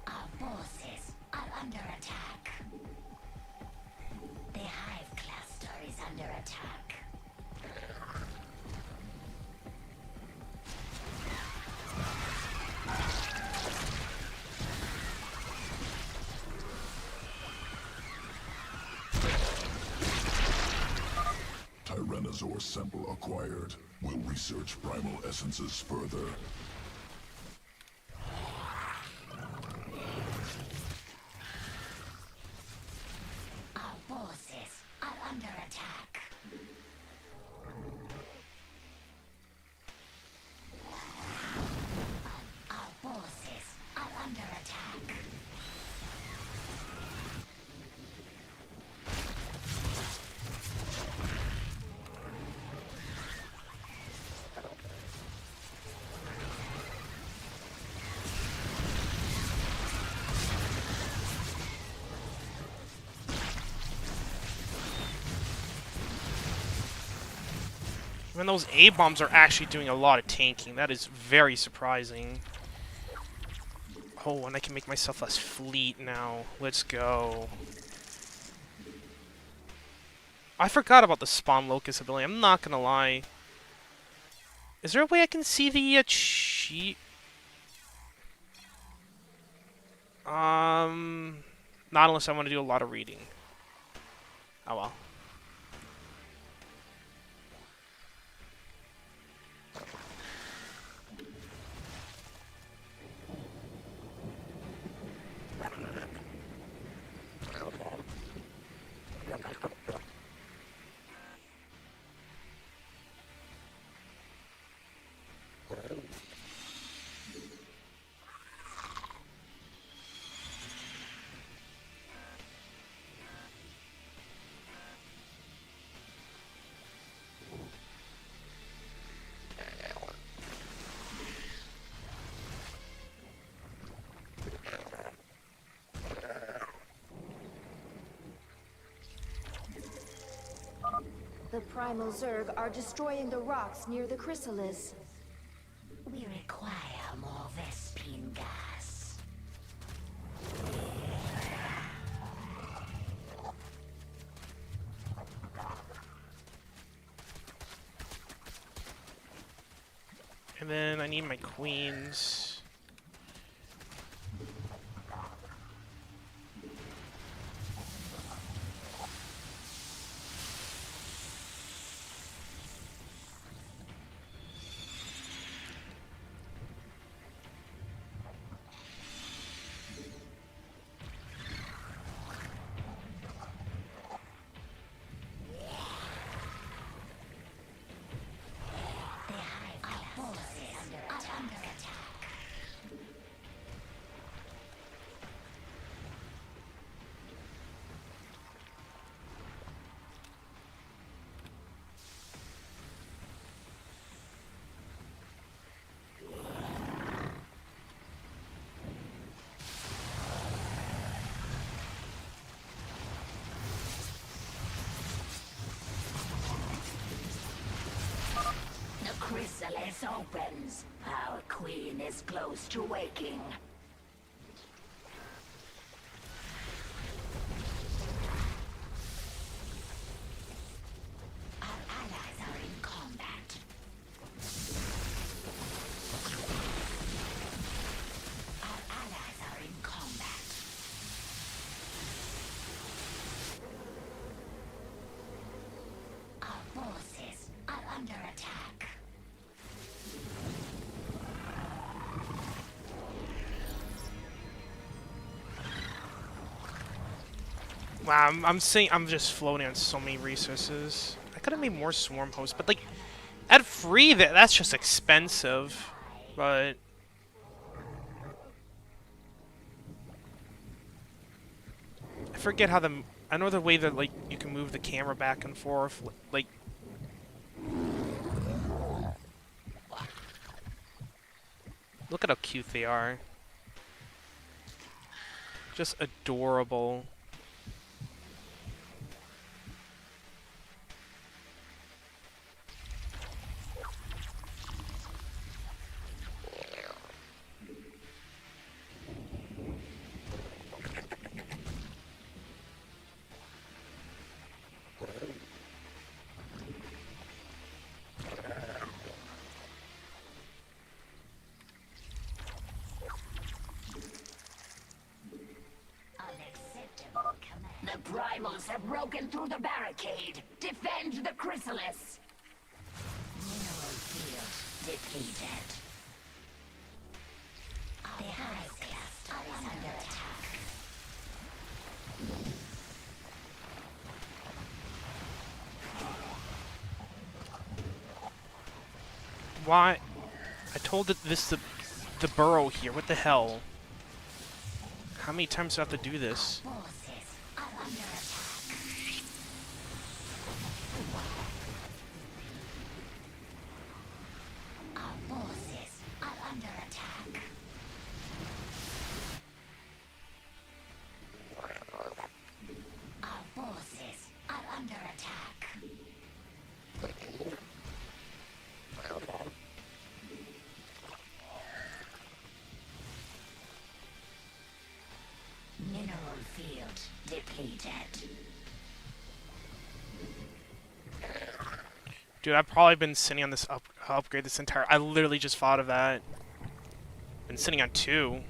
B: Our forces are under attack. The hive cluster is under attack.
E: Tyrannosaur sample acquired. We'll research primal essences further.
B: Our forces are under attack. Our forces are under attack.
A: And those A-bombs are actually doing a lot of tanking. That is very surprising. Oh, and I can make myself a fleet now. Let's go. I forgot about the spawn locust ability. I'm not gonna lie. Is there a way I can see the cheat? Not unless I want to do a lot of reading. Oh well.
D: The primal zerg are destroying the rocks near the chrysalis.
B: We require more Vespine gas.
A: And then I need my queens.
B: The chrysalis opens. Our queen is close to waking. Our allies are in combat. Our allies are in combat. Our forces are under attack.
A: Wow, I'm just floating on so many resources. I could have made more swarm hosts, but like at free that's just expensive. But I forget how I know the way that like you can move the camera back and forth. Like look at how cute they are. Just adorable.
B: Unacceptable command. The primals have broken through the barricade. Defend the chrysalis. Mineral field depleted. The hive cluster is under attack.
A: Why? I told it this the burrow here. What the hell? How many times do I have to do this?
B: Forces are under attack. Our forces are under attack. Our forces are under attack.
A: Dude, I've probably been sitting on this upgrade this entire... I literally just thought of that. Been sitting on 2.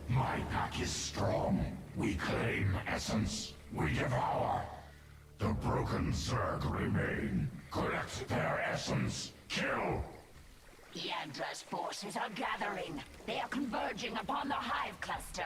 E: My pack is strong. We claim essence. We devour. The broken zerg remain. Collect their essence. Kill.
B: Yandra's forces are gathering. They are converging upon the hive cluster.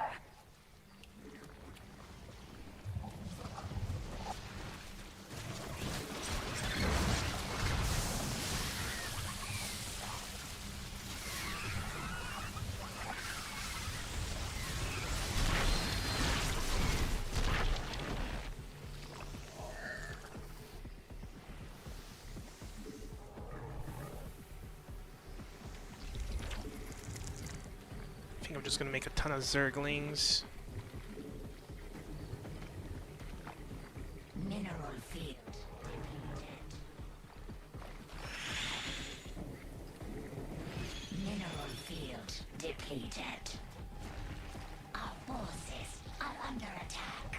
A: I think I'm just gonna make a ton of zerglings.
B: Mineral field. Mineral field depleted. Our forces are under attack.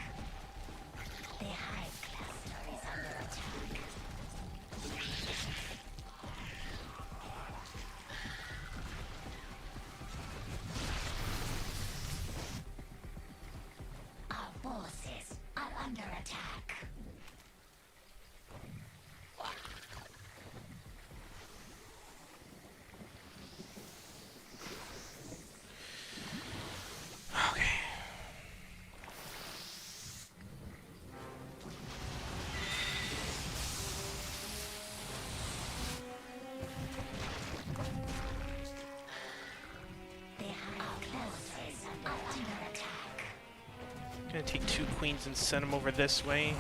B: The hive cluster is under attack. Our forces are under attack.
A: Okay.
B: The hive clusters are under attack.
A: Gonna take 2 queens and send them over this way.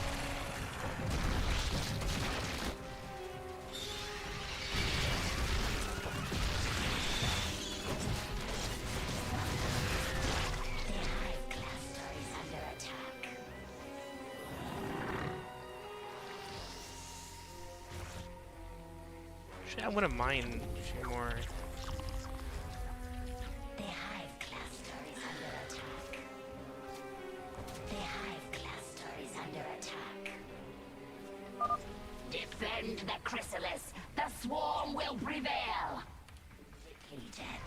B: The hive cluster is under attack.
A: Actually, I wouldn't mind a few more.
B: The hive cluster is under attack. The hive cluster is under attack. Defend the chrysalis. The swarm will prevail. Depleted.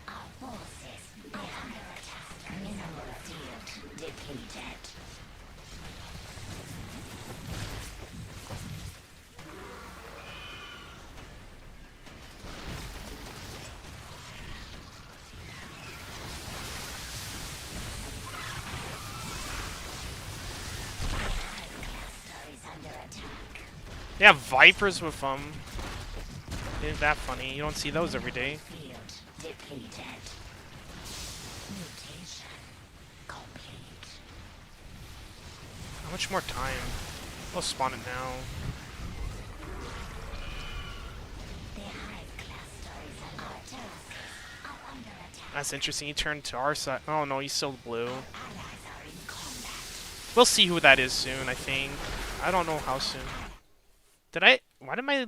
B: Our forces are under attack. Mineral field depleted.
A: They have vipers with them. Isn't that funny? You don't see those every day.
B: Field depleted. Mutation complete.
A: How much more time? I'll spawn it now.
B: The hive cluster is under attack.
A: That's interesting. He turned to our side. Oh no, he's still blue.
B: Allies are in combat.
A: We'll see who that is soon, I think. I don't know how soon. Why did my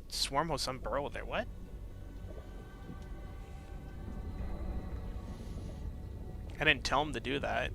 A: swarm host unburrow there? What? I didn't tell him to do that.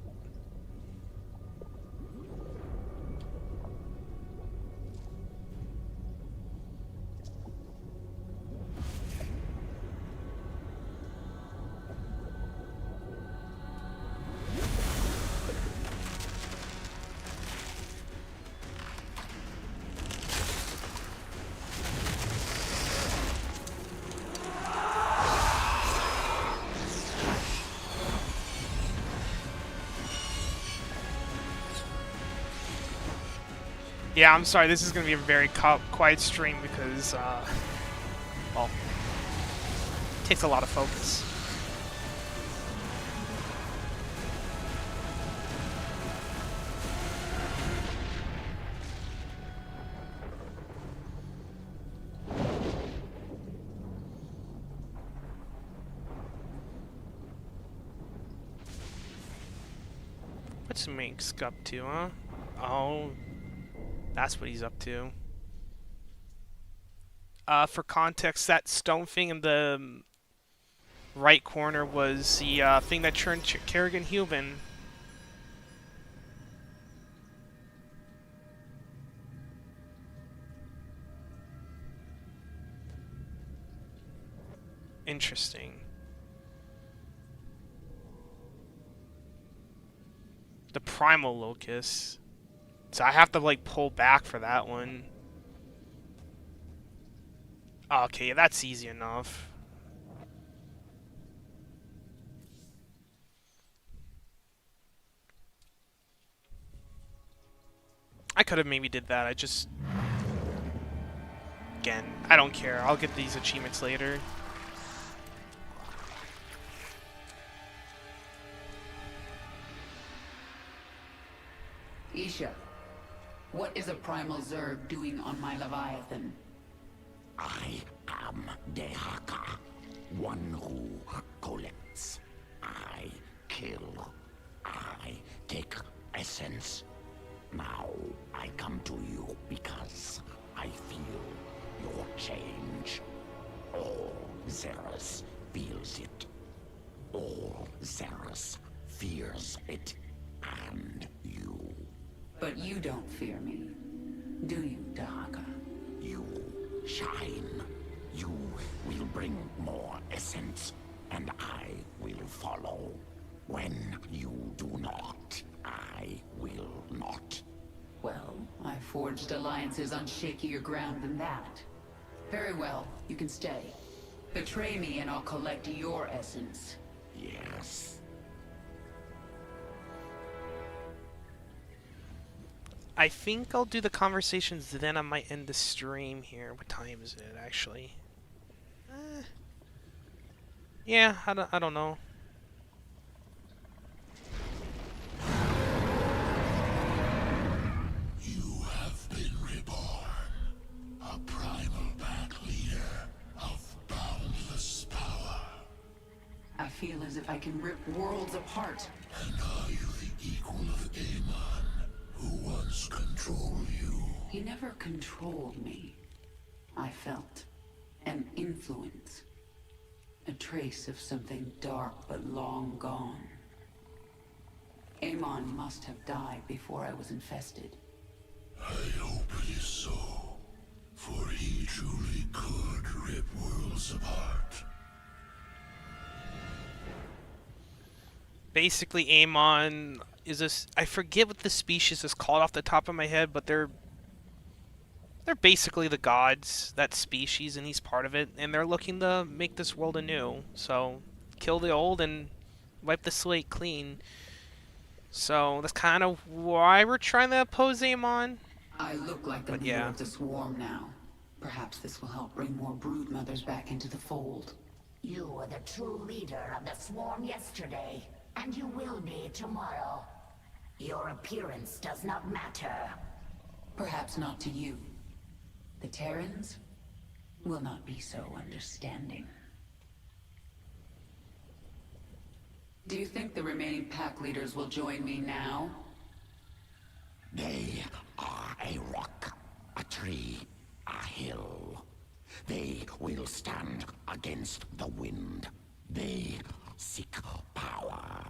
A: Yeah, I'm sorry, this is going to be a very quiet stream because, well, it takes a lot of focus. What's Minsk up to, huh? Oh, that's what he's up to. For context, that stone thing in the right corner was the thing that turned Kerrigan human. Interesting. The primal locus. So I have to like pull back for that one. Okay, that's easy enough. I could have maybe did that. I just... Again, I don't care. I'll get these achievements later.
C: Isha, what is a primal zerg doing on my Leviathan?
E: I am Dehaka, one who collects. I kill. I take essence. Now I come to you because I feel your change. All Xeris feels it. All Xeris fears it. And you.
C: But you don't fear me, do you, Dahaka?
E: You shine. You will bring more essence, and I will follow. When you do not, I will not.
C: Well, I forged alliances on shakier ground than that. Very well, you can stay. Betray me and I'll collect your essence.
E: Yes.
A: I think I'll do the conversations, then I might end the stream here. What time is it, actually? Yeah, I don't know.
E: You have been reborn. A primal pack leader of boundless power.
C: I feel as if I can rip worlds apart.
E: And are you the equal of Amon, who once controlled you?
C: He never controlled me. I felt an influence. A trace of something dark but long gone. Amon must have died before I was infested.
E: I hope it is so, for he truly could rip worlds apart.
A: Basically, Amon is this... I forget what the species is called off the top of my head, but they're basically the gods, that species, and he's part of it, and they're looking to make this world anew. So, kill the old and wipe the slate clean. So, that's kind of why we're trying to oppose Amon.
C: I look like the
A: But
C: leader
A: yeah.
C: of the swarm now. Perhaps this will help bring more brood mothers back into the fold.
B: You were the true leader of the swarm yesterday, and you will be tomorrow. Your appearance does not matter.
C: Perhaps not to you. The Terrans will not be so understanding. Do you think the remaining pack leaders will join me now?
E: They are a rock, a tree, a hill. They will stand against the wind. They seek power.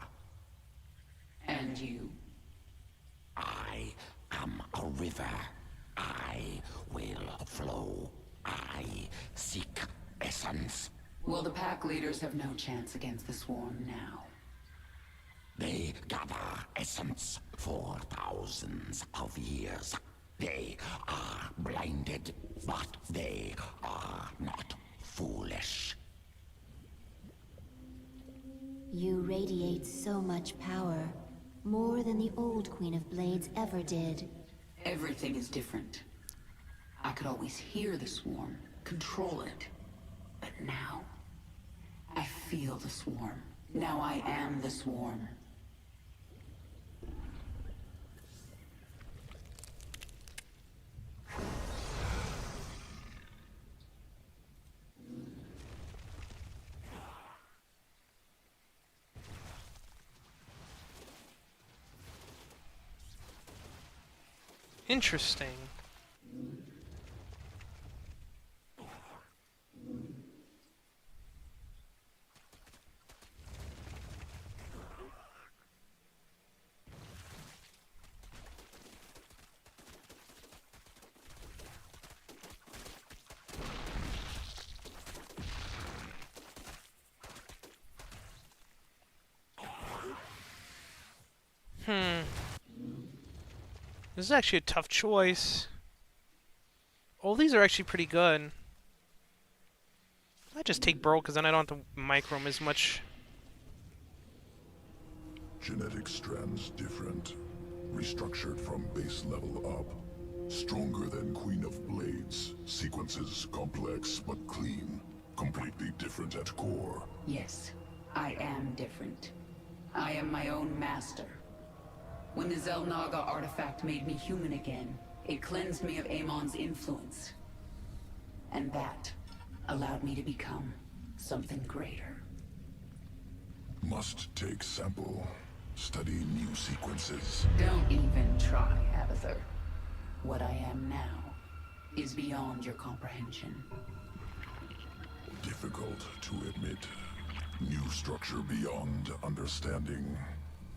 C: And you?
E: I am a river. I will flow. I seek essence.
C: Well, the pack leaders have no chance against the swarm now.
E: They gather essence for thousands of years. They are blinded, but they are not foolish.
D: You radiate so much power, more than the old Queen of Blades ever did.
C: Everything is different. I could always hear the swarm, control it. But now, I feel the swarm. Now I am the swarm.
A: Interesting. This is actually a tough choice. All these are actually pretty good. I just take Burrow because then I don't have to micro him as much.
E: Genetic strands different. Restructured from base level up. Stronger than Queen of Blades. Sequences complex but clean. Completely different at core.
C: Yes, I am different. I am my own master. When the Zelnaga artifact made me human again, it cleansed me of Amon's influence. And that allowed me to become something greater.
E: Must take sample. Study new sequences.
C: Don't even try, Abathur. What I am now is beyond your comprehension.
E: Difficult to admit. New structure beyond understanding.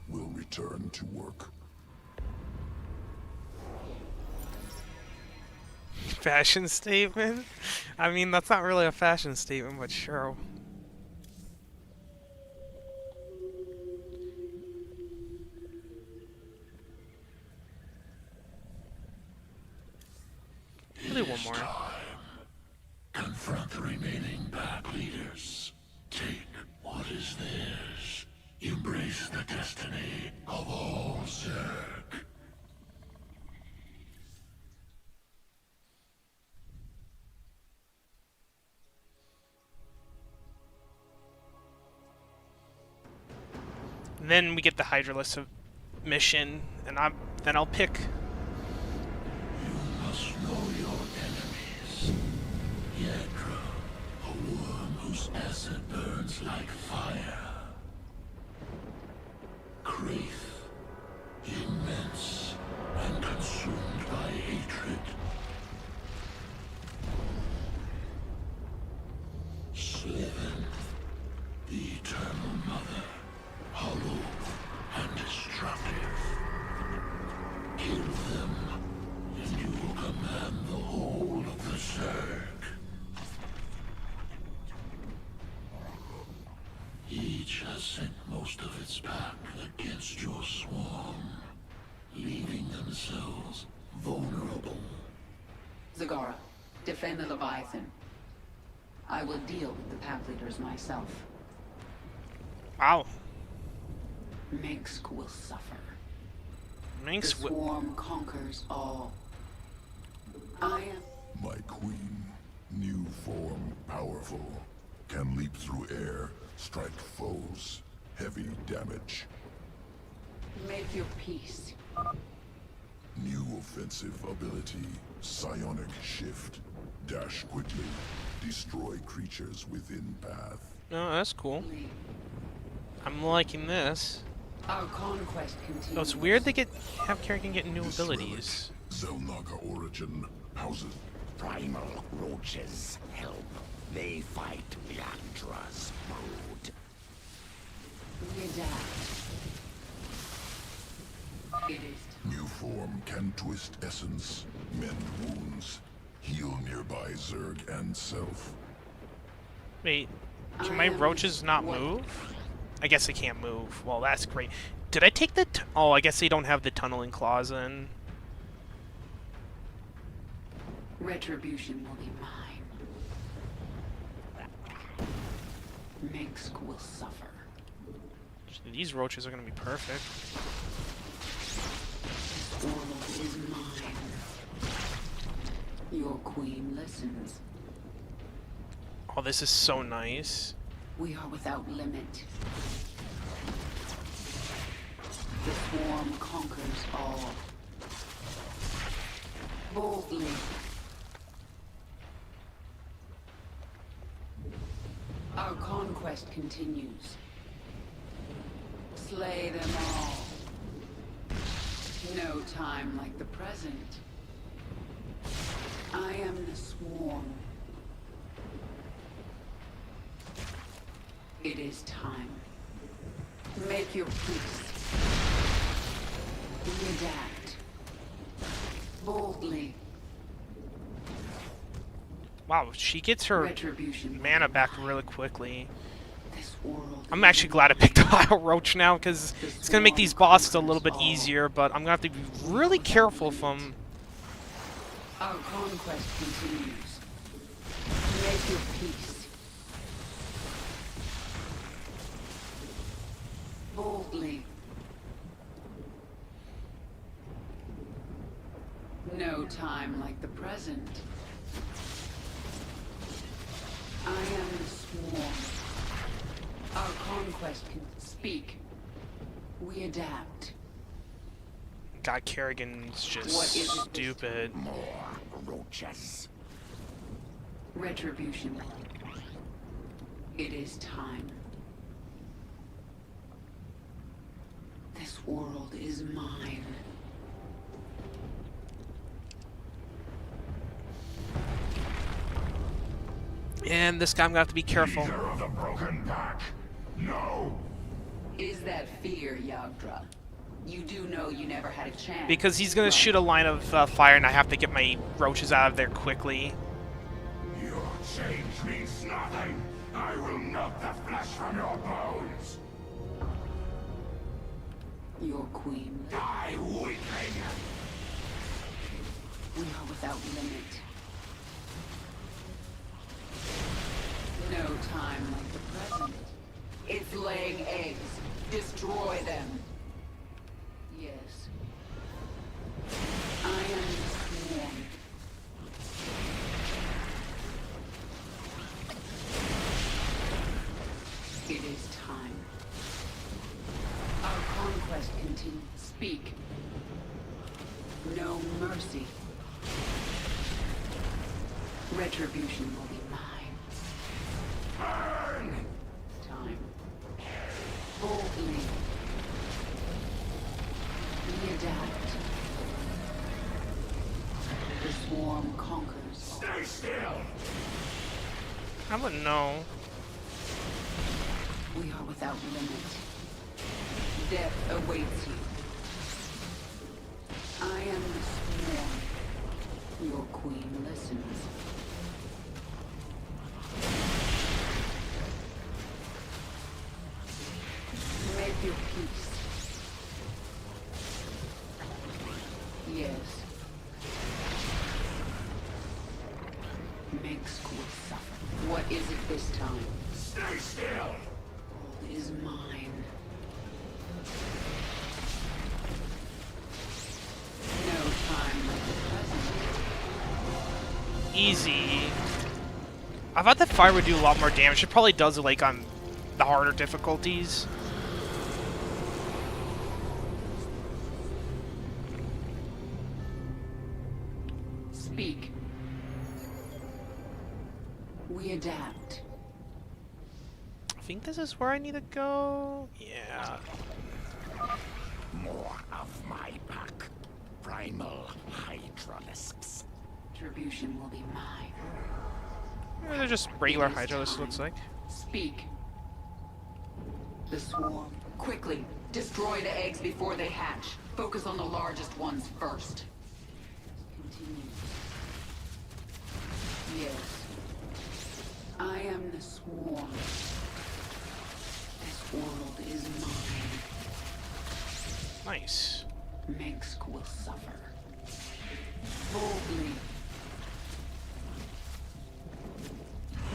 E: Will return to work.
A: Fashion statement? I mean, that's not really a fashion statement, but sure. I'll do one more.
E: Confront the remaining pack leaders. Take what is theirs. Embrace the destiny of all Zerg.
A: And then we get the Hydralisk mission, and then I'll pick.
E: You must know your enemies. Yedra, a worm whose acid burns like fire. Kraith, immense and consumed by hatred. Sliven, the eternal mother, hollow and destructive. Kill them, and you will command the whole of the Zerg. Each has sent most of its pack against your swarm, leaving themselves vulnerable.
C: Zagara, defend the Leviathan. I will deal with the pack leaders myself.
A: Wow.
C: Minsk will suffer.
A: Minx
C: The swarm conquers all. I am...
E: My queen, new form, powerful, can leap through air, strike foes, heavy damage.
C: Make your peace.
E: New offensive ability, psionic shift, dash quickly, destroy creatures within path.
A: Oh, that's cool.
C: Leave.
A: I'm liking this.
C: Our conquest continues.
A: Oh, it's weird they have character getting new
E: This
A: abilities.
E: relic, Zelnaga origin, houses
F: Primal roaches help. They fight Blandra's brood.
C: We adapt. It is
E: new form can twist essence, mend wounds, heal nearby Zerg and self.
A: Wait, can my roaches not move? I guess they can't move. Well, that's great. Did I take the oh, I guess they don't have the tunneling clause in.
C: retribution will be mine. Minsk will suffer.
A: These roaches are gonna be perfect.
C: This world is mine. Your queen listens.
A: Oh, this is so nice.
C: We are without limit. The swarm conquers all. Boldly. Our conquest continues. Slay them all. No time like the present. I am the swarm. It is time. Make your peace. Redact. Boldly.
A: Wow, she gets her
C: Retribution.
A: mana back really quickly.
C: This world
A: I'm actually glad I picked a roach now, because it's going to make these bosses a little bit easier, but I'm going to have to be really careful from...
C: Our conquest continues. Make your peace. Boldly. No time like the present. I am the swarm. Our conquest can speak. We adapt.
A: God, Kerrigan's just
C: What is it?
A: stupid.
F: More roaches.
C: Retribution. It is time. This world is mine.
A: And this guy, I'm going to have to be careful.
E: Leader of the broken pack. No.
C: Is that fear, Yagdra? You do know you never had a chance.
A: Because he's going to shoot a line of fire, and I have to get my roaches out of there quickly.
E: Your change means nothing. I will knock the flesh from your bones.
C: Your queen.
E: Die, weakling.
C: We are without limit. No time like the present. It's laying eggs. Destroy them. Yes. I am the swarm. It is time. Our conquest continues. Speak. No mercy. Retribution will be mine.
E: Burn!
C: Time. Boldly. We adapt. The swarm conquers.
E: Stay still.
A: I wouldn't know.
C: We are without limit. Death awaits you. I am the swarm. Your queen listens. Make your peace. Yes. Make school suffer. What is it this time?
E: Stay still.
C: All is mine. No time like the present.
A: Easy. I thought that fire would do a lot more damage. It probably does it, like, on the harder difficulties.
C: Speak. We adapt.
A: I think this is where I need to go. Yeah.
F: More of my pack. Primal hydralisks.
C: Retribution will be mine.
A: They're just regular Hydralisks, looks like.
C: Speak. The swarm. Quickly, destroy the eggs before they hatch. Focus on the largest ones first. Continue. Yes. I am the swarm. This world is mine.
A: Nice.
C: Minsk will suffer. Boldly.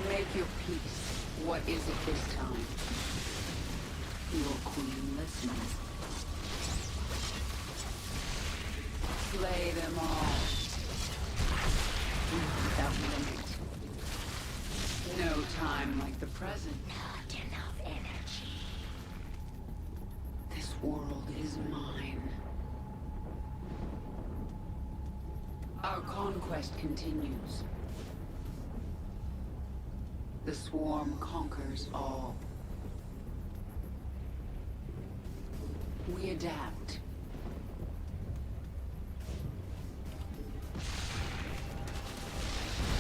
C: Make your peace. What is it this time? Your queen listens. Slay them all. Without limit. No time like the present.
B: Not enough energy.
C: This world is mine. Our conquest continues. The swarm conquers all. We adapt.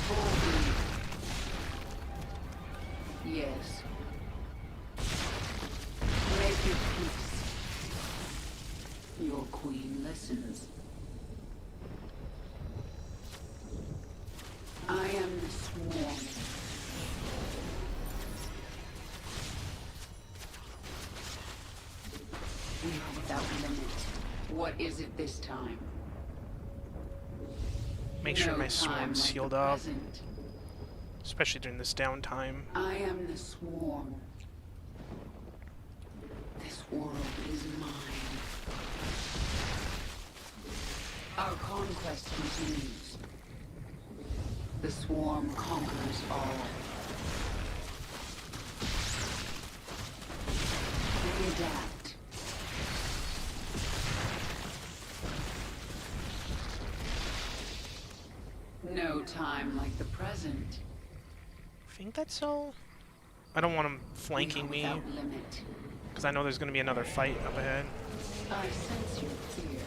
C: Boldly. Yes. Make your peace. Your queen listens. I am the swarm. What is it this time?
A: Make sure
C: No
A: my
C: time
A: swarm's
C: like the
A: healed up,
C: present.
A: especially during this downtime.
C: I am the swarm. This world is mine. Our conquest continues. The swarm conquers all. We adapt. No time like the present.
A: I think that's all. I don't want him flanking me,
C: Without limit.
A: because I know there's going to be another fight up ahead.
C: I sense your fear.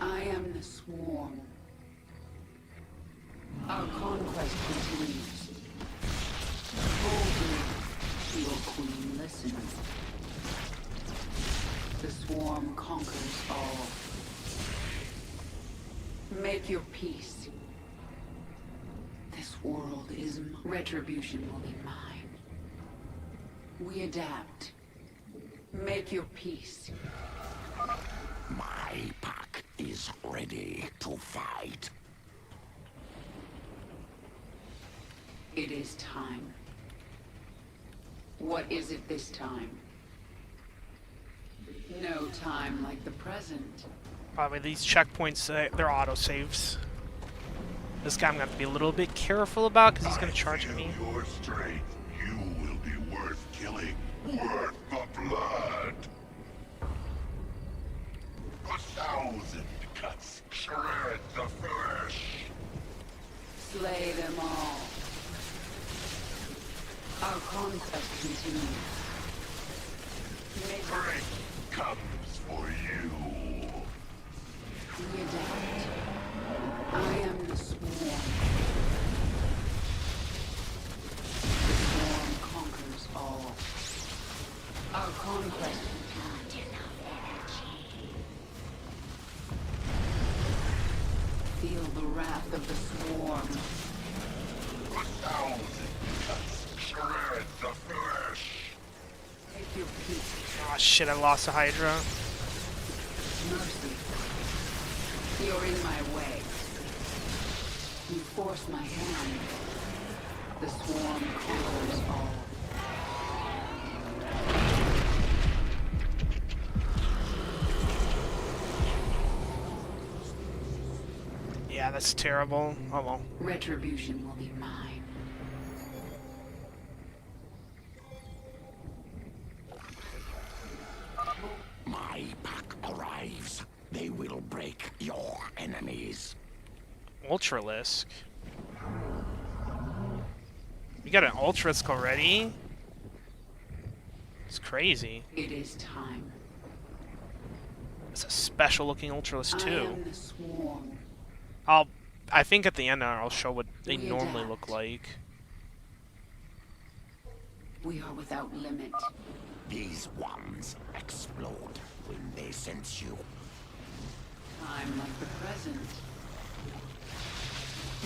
C: I am the swarm. Our conquest continues. Boldly, your queen listens. The swarm conquers all. Make your peace. This world is retribution will be mine. We adapt. Make your peace.
F: My pack is ready to fight.
C: It is time. What is it this time? No time like the present.
A: Probably these checkpoints, they're autosaves. This guy I'm going to have to be a little bit careful about, because he's going to charge at me.
E: Your strength. You will be worth killing. Worth the blood. 1,000 cuts. Shred the flesh.
C: Slay them all. Our conquest continues. Make
E: Strength comes for you.
C: we adapt. I am the swarm. The swarm conquers all. Our conquest. Feel the wrath of the swarm.
E: 1,000 cuts. Shred the flesh.
C: Take your peace.
A: Oh shit, I lost a Hydra.
C: Mercy. You're in my way. You force my hand. The swarm conquers all.
A: Yeah, that's terrible. Oh well.
C: Retribution will be mine.
F: My pack arrives. They will break your enemies.
A: Ultralisk. You got an Ultralisk already? It's crazy.
C: It is time.
A: It's a special looking Ultralisk
C: I
A: too.
C: am the swarm.
A: I think at the end I'll show what they
C: We
A: normally
C: adapt.
A: look like.
C: We are without limit.
F: These ones explode when they sense you.
C: Time like the present.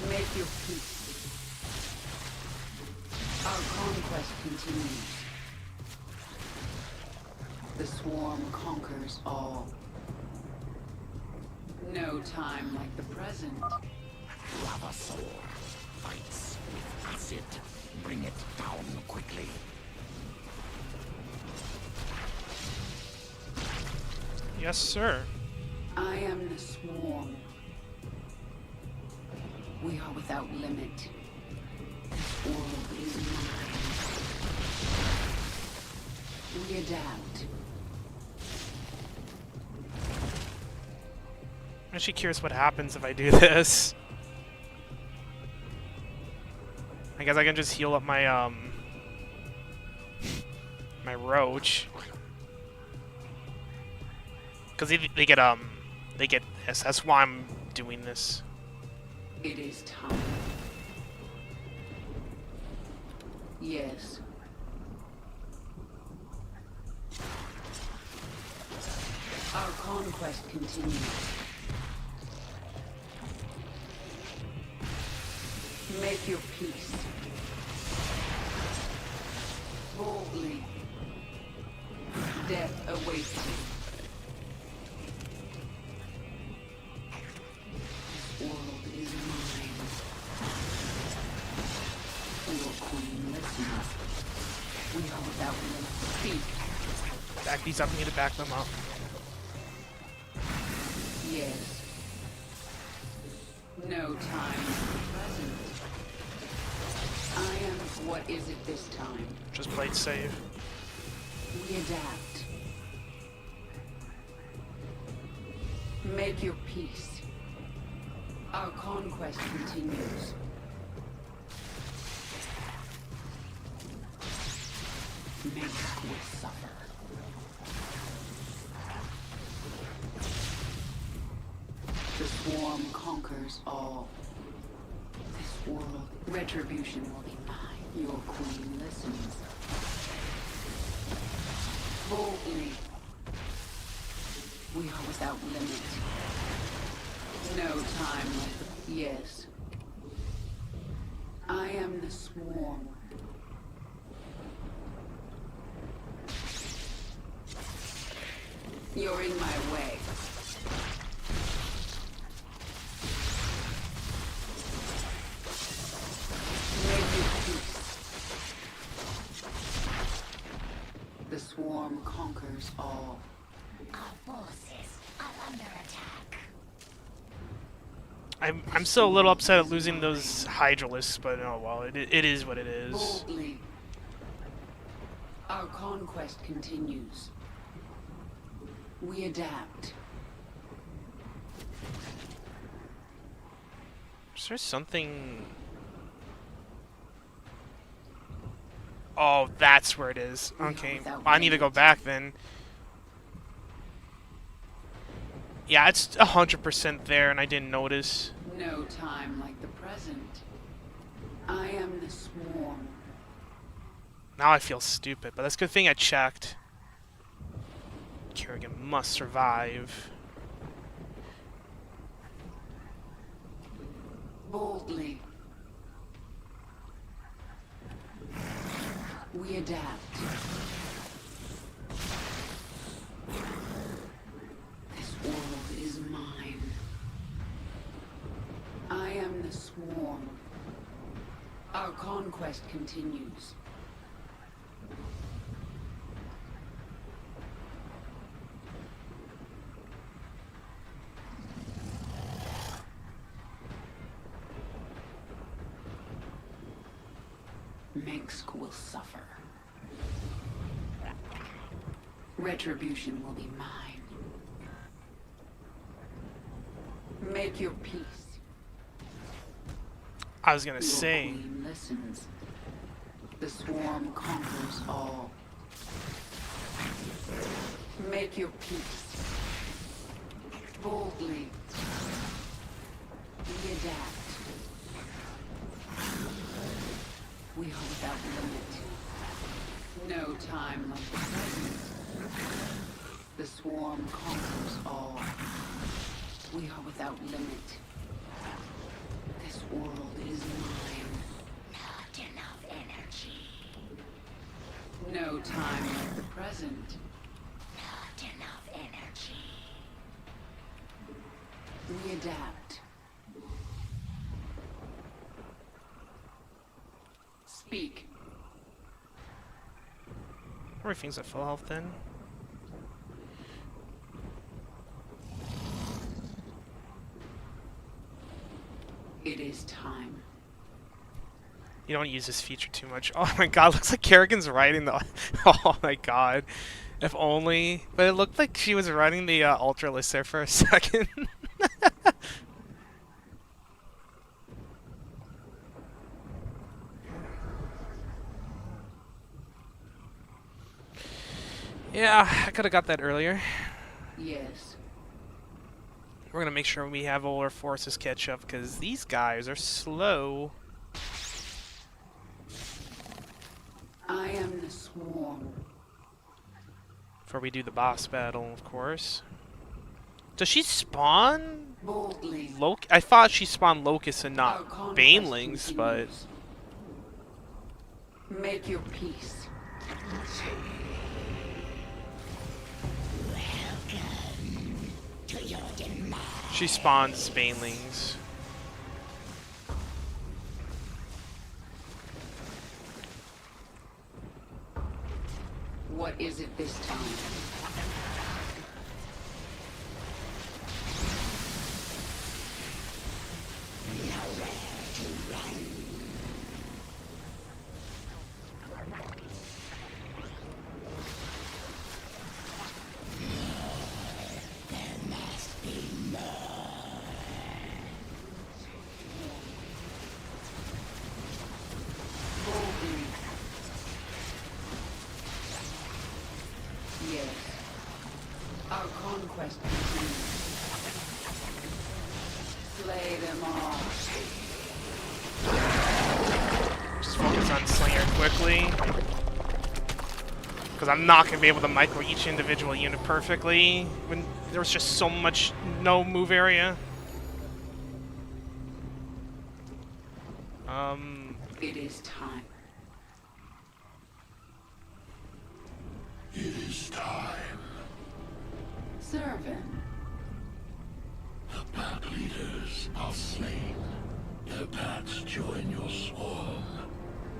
C: Make your peace. Our conquest continues. The swarm conquers all. No time like the present.
F: Lavasaur fights with acid. Bring it down quickly.
A: Yes, sir.
C: I am the swarm. We are without limit. This world is mine. We adapt.
A: I'm actually curious what happens if I do this. I guess I can just heal up my my roach. Cause they get this. That's why I'm doing this.
C: It is time. Yes. Our conquest continues. Make your peace. Boldly. Death awaits you. queen listens. We are without limit. Speak.
A: Back these up. I need to back them up.
C: Yes. No time is the present. I am. What is it this time?
A: Just played safe.
C: We adapt. Make your peace. Our conquest continues. Make will suffer. The swarm conquers all. This world, retribution will be mine. Your queen listens. Boldly. We are without limit. No time left. Yes. I am the swarm. You're in my way. Make your peace. The swarm conquers all.
B: Our forces are under attack.
A: I'm still a little upset at losing those Hydralisks, but oh well, it is what it is.
C: Boldly. Our conquest continues. We adapt.
A: Is there something... Oh, that's where it is. Okay, I need to go back then. Yeah, it's 100% there, and I didn't notice.
C: No time like the present. I am the swarm.
A: Now I feel stupid, but that's a good thing I checked. Kerrigan must survive.
C: Boldly. We adapt. This world is mine. I am the swarm. Our conquest continues. Mengsk will suffer. Retribution will be mine. Make your peace.
A: I was gonna
C: Your
A: say...
C: queen listens. The swarm conquers all. Make your peace. Boldly. We adapt. We are without limit. No time like the present. The swarm conquers all. We are without limit. This world is mine.
B: Not enough energy.
C: No time like the present.
B: Not enough energy.
C: We adapt. Speak.
A: Everything's at full health then.
C: It is time.
A: You don't use this feature too much. Oh my god, looks like Kerrigan's riding the... Oh my god. If only... But it looked like she was riding the Ultralisk there for a second. Yeah, I could have got that earlier.
C: Yes.
A: We're gonna make sure we have all our forces catch up, because these guys are slow.
C: I am the swarm.
A: Before we do the boss battle, of course. Does she spawn?
C: Boldly.
A: I thought she spawned locusts and
C: Our
A: not
C: conquest
A: banelings, but...
C: continues. Make your peace.
B: To your demise.
A: She spawns banelings.
C: What is it this time? Yes. Our conquest continues. Slay them all.
A: Just focus on Slinger quickly. Because I'm not going to be able to micro each individual unit perfectly when there's just so much no move area.
C: It is time.
E: It is time.
C: Servant.
E: The pack leaders are slain. Their packs join your swarm.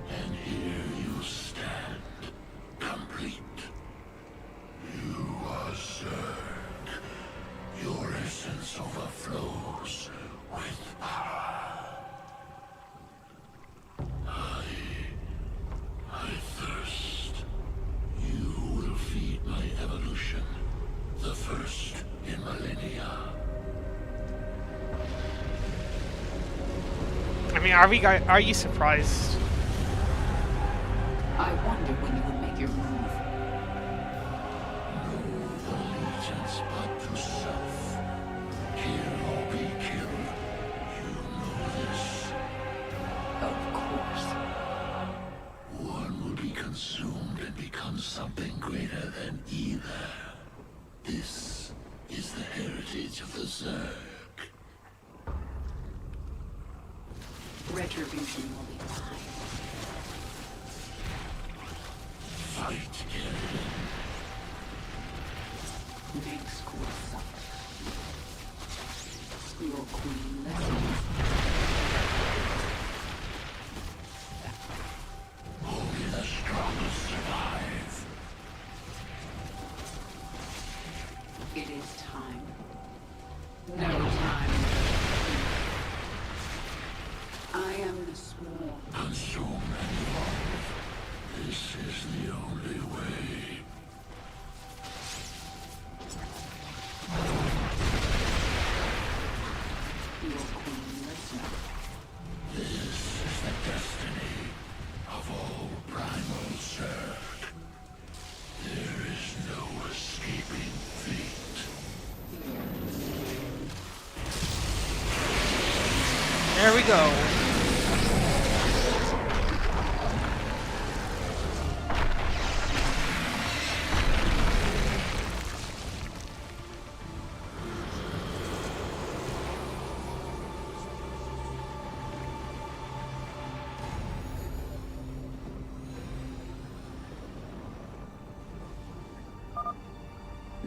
E: And here you stand, complete. You are zerg. Your essence overflows with power. I thirst. You will feed my evolution, the first in millennia.
A: I mean, are you surprised?
C: I wonder when you would make your move.
E: No allegiance but to self. Kill or be killed. You know this.
C: Of course.
E: One will be consumed and become something greater than either. This is the heritage of the Zerg.
C: Retribution will be mine.
E: Fight, Terran.
C: Make school suffer. Your queen lessons.
E: Only the strongest survive.
C: It is time. No time. I am the swarm.
E: Consume and evolve. This is the only way.
C: Your queen lessons.
E: This is the destiny of all primal Zerg. There is no escaping fate.
A: There we go.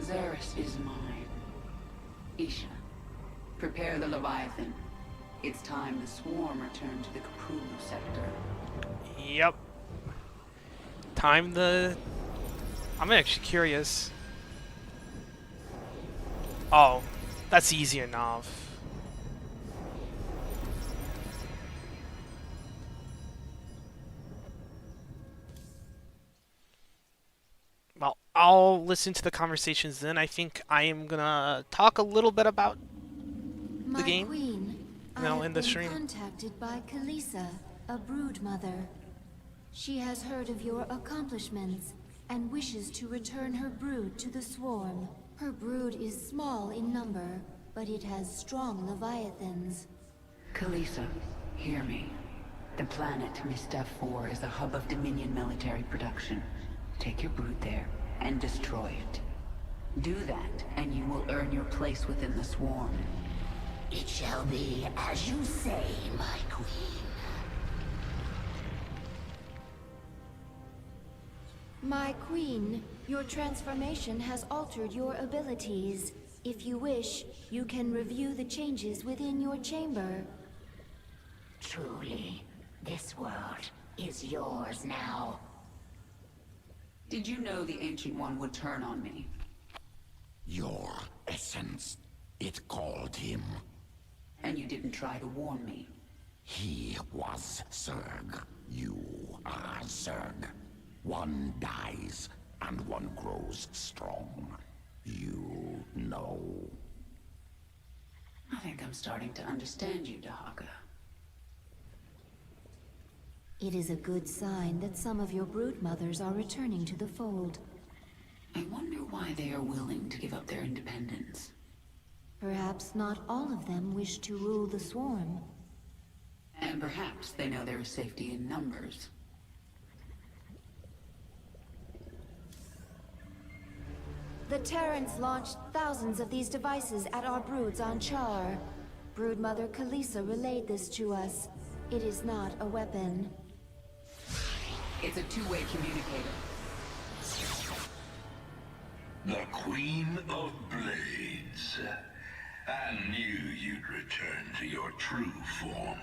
C: Zerus is mine. Isha, prepare the Leviathan. It's time the swarm return to the Cthulhu sector.
A: Yep. I'm actually curious. Oh, that's easy enough. Well, I'll listen to the conversations then. I think I am gonna talk a little bit about
D: My
A: game?
D: queen,
A: No,
D: I've
A: in the
D: been
A: stream.
D: contacted by Kalisa, a brood mother. She has heard of your accomplishments and wishes to return her brood to the swarm. Her brood is small in number, but it has strong leviathans.
C: Kalisa, hear me. The planet Mistaf 4 is a hub of Dominion military production. Take your brood there and destroy it. Do that, and you will earn your place within the swarm.
B: It shall be as you say, my queen.
D: My queen, your transformation has altered your abilities. If you wish, you can review the changes within your chamber.
B: Truly, this world is yours now.
C: Did you know the Ancient One would turn on me?
F: Your essence, it called him.
C: And you didn't try to warn me?
F: He was Zerg. You are Zerg. One dies, and one grows strong. You know.
C: I think I'm starting to understand you, Dahaka.
D: It is a good sign that some of your brood mothers are returning to the fold.
C: I wonder why they are willing to give up their independence.
D: Perhaps not all of them wish to rule the swarm.
C: And perhaps they know there is safety in numbers.
D: The Terrans launched thousands of these devices at our broods on Char. Broodmother Kalisa relayed this to us. It is not a weapon.
C: It's a two-way communicator.
E: The Queen of Blades. I knew you'd return to your true form.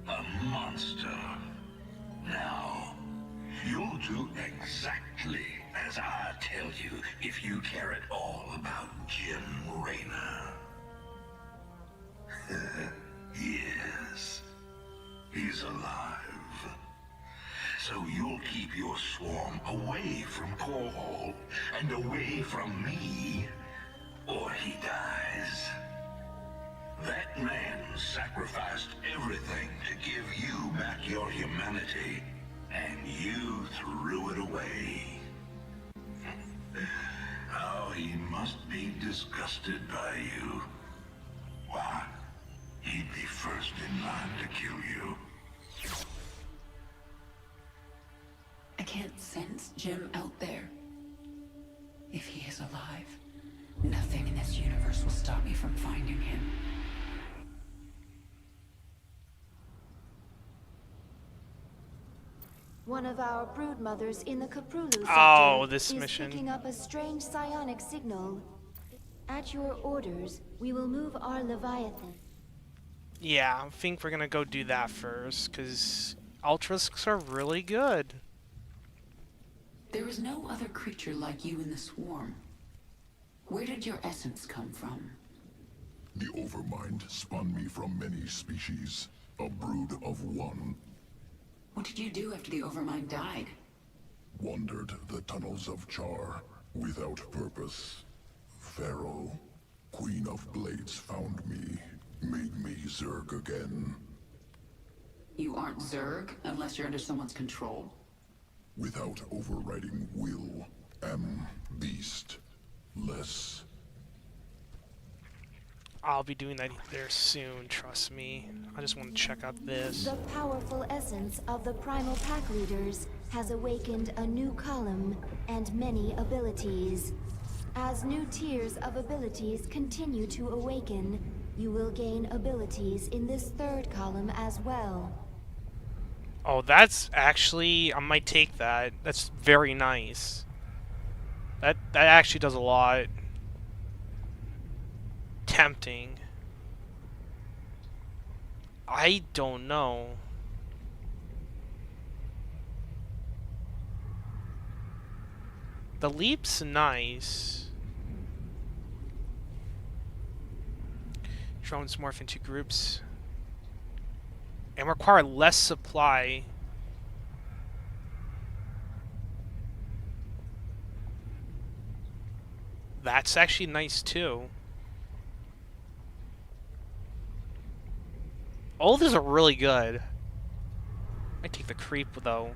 E: A monster. Now, you'll do exactly as I tell you if you care at all about Jim Raynor. Yes, he's alive. So you'll keep your swarm away from Core and away from me, or he dies. That man sacrificed everything to give you back your humanity, and you threw it away. Oh, he must be disgusted by you. Why, he'd be first in line to kill you.
C: I can't sense Jim out there. If he is alive, nothing in this universe will stop me from finding him.
D: One of our brood mothers in the Kaprulu sector
A: this
D: is
A: mission.
D: picking up a strange psionic signal. At your orders, we will move our Leviathan.
A: Yeah, I think we're gonna go do that first, because Ultrasks are really good.
C: There is no other creature like you in the swarm. Where did your essence come from?
E: The Overmind spun me from many species, a brood of one.
C: What did you do after the Overmind died?
E: Wandered the tunnels of Char, without purpose. Pharaoh, Queen of Blades, found me, made me Zerg again.
C: You aren't Zerg unless you're under someone's control.
E: Without overriding will, am beast. Less.
A: I'll be doing that there soon, trust me. I just want to check out this.
D: The powerful essence of the primal pack leaders has awakened a new column and many abilities. As new tiers of abilities continue to awaken, you will gain abilities in this third column as well.
A: Oh, that's actually... I might take that. That's very nice. That actually does a lot. Tempting. I don't know. The leap's nice. Drones morph into groups and require less supply. That's actually nice too. All of these are really good. I take the creep though.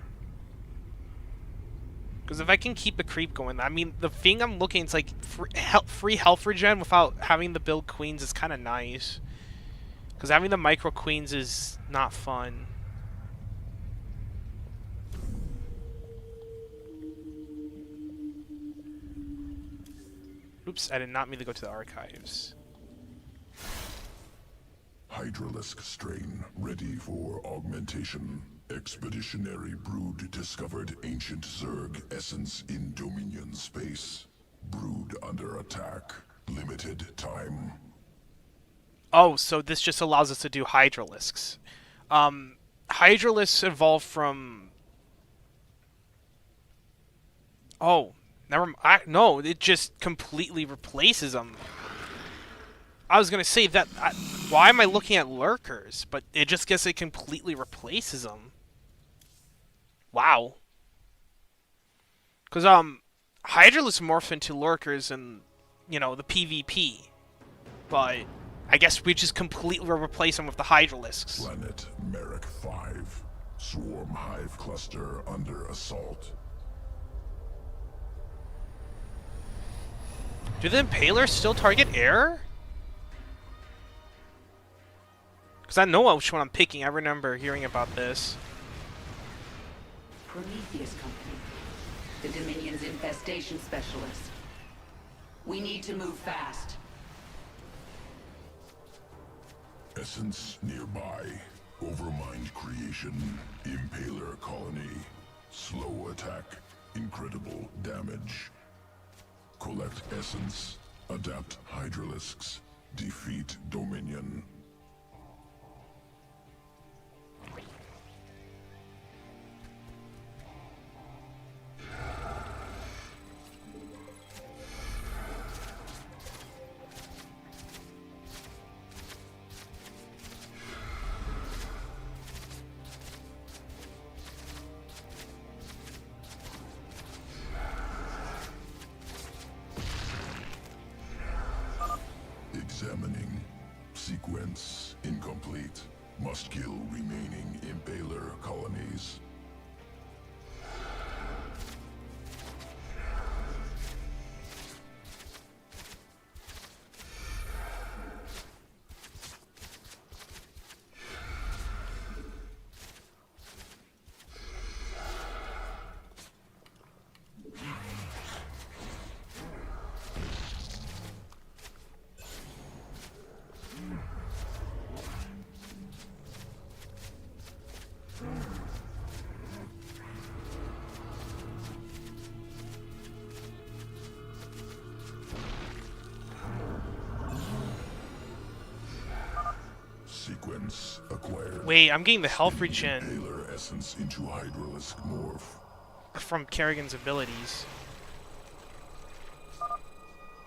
A: Because if I can keep the creep going, I mean, the thing I'm looking, it's like free health regen without having to build queens is kind of nice. Because having the micro queens is not fun. Oops, I did not mean to go to the archives.
E: Hydralisk strain ready for augmentation. Expeditionary brood discovered ancient Zerg essence in Dominion space. Brood under attack. Limited time.
A: Oh, so this just allows us to do Hydralisks. Hydralisks evolve from... Oh, no, it just completely replaces them. I was gonna say that. Why am I looking at lurkers? But it just gets it completely replaces them. Wow. Because Hydralisks morph into lurkers in, the PvP. But I guess we just completely replace them with the Hydralisks.
E: Planet Merrick 5. Swarm hive cluster under assault.
A: Do the Impalers still target air? Because I know which one I'm picking. I remember hearing about this.
C: Prometheus Company, the Dominion's infestation specialist. We need to move fast.
E: Essence nearby. Overmind creation. Impaler colony. Slow attack. Incredible damage. Collect essence. Adapt Hydralisks. Defeat Dominion. Examining. Sequence incomplete. Must kill remaining Impaler colonies. Sequence acquired.
A: Wait, I'm getting the health regen
E: Impaler essence into Hydralisk morph.
A: from Kerrigan's abilities.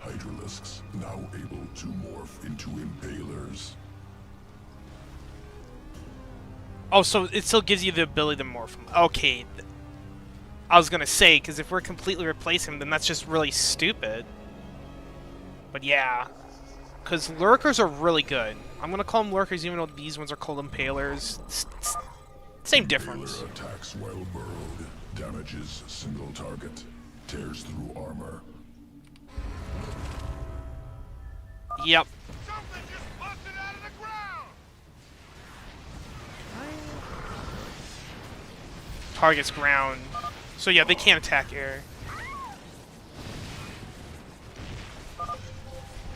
E: Hydralisks now able to morph into Impalers.
A: Oh, so it still gives you the ability to morph them. Okay. I was gonna say, because if we're completely replacing them, then that's just really stupid. But yeah. Because lurkers are really good. I'm gonna call them lurkers even though these ones are called impalers. Same difference.
E: Impaler attacks while burrowed. Damages single target. Tears through armor.
A: Yep.
G: Something just busted out of the ground!
A: Targets ground. So yeah, they can't attack air.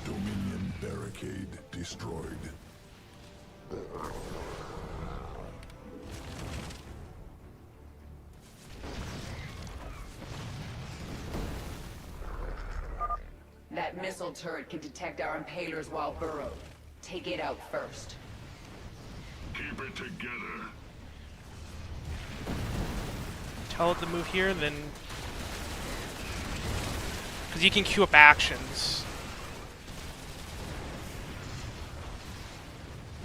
E: Dominion barricade destroyed.
C: That missile turret can detect our impalers while burrowed. Take it out first.
E: Keep it together.
A: Tell it to move here, then... Because you can queue up actions.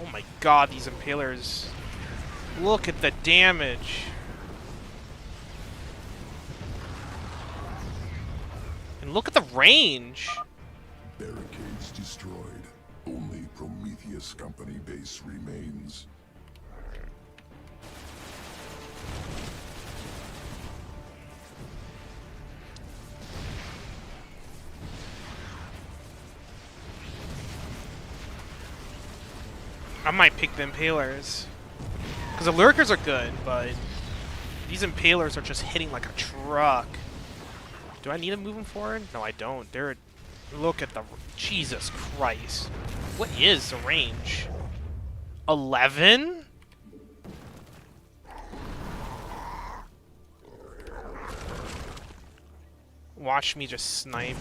A: Oh my god, these impalers. Look at the damage. And look at the range.
E: Barricades destroyed. Only Prometheus Company base remains.
A: I might pick the impalers. Because the lurkers are good, but these impalers are just hitting like a truck. Do I need to move them forward? No, I don't. They're... Look at the... Jesus Christ. What is the range? 11? Watch me just snipe.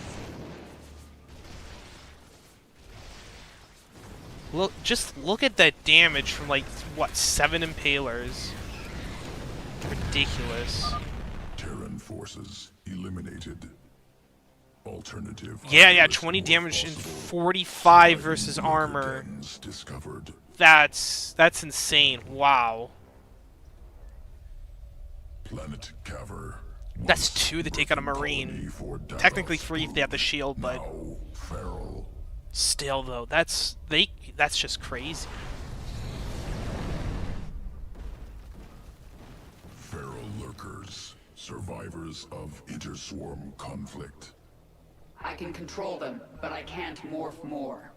A: Look, just look at that damage from like, what, 7 impalers. Ridiculous.
E: Terran Terran forces eliminated. Alternative.
A: Yeah,
E: hydralisk
A: 20
E: morph
A: damage and
E: possible.
A: 45 versus
E: Lurker
A: armor.
E: dens discovered.
A: That's insane. Wow.
E: Planet Caver.
A: That's
E: once
A: 2 to take out a
E: working
A: Marine.
E: colony for
A: Technically
E: Davos
A: 3 if they have the shield, but
E: now feral.
A: still though, that's just crazy.
E: Feral lurkers, survivors of interswarm conflict.
C: I can control them, but I can't morph more.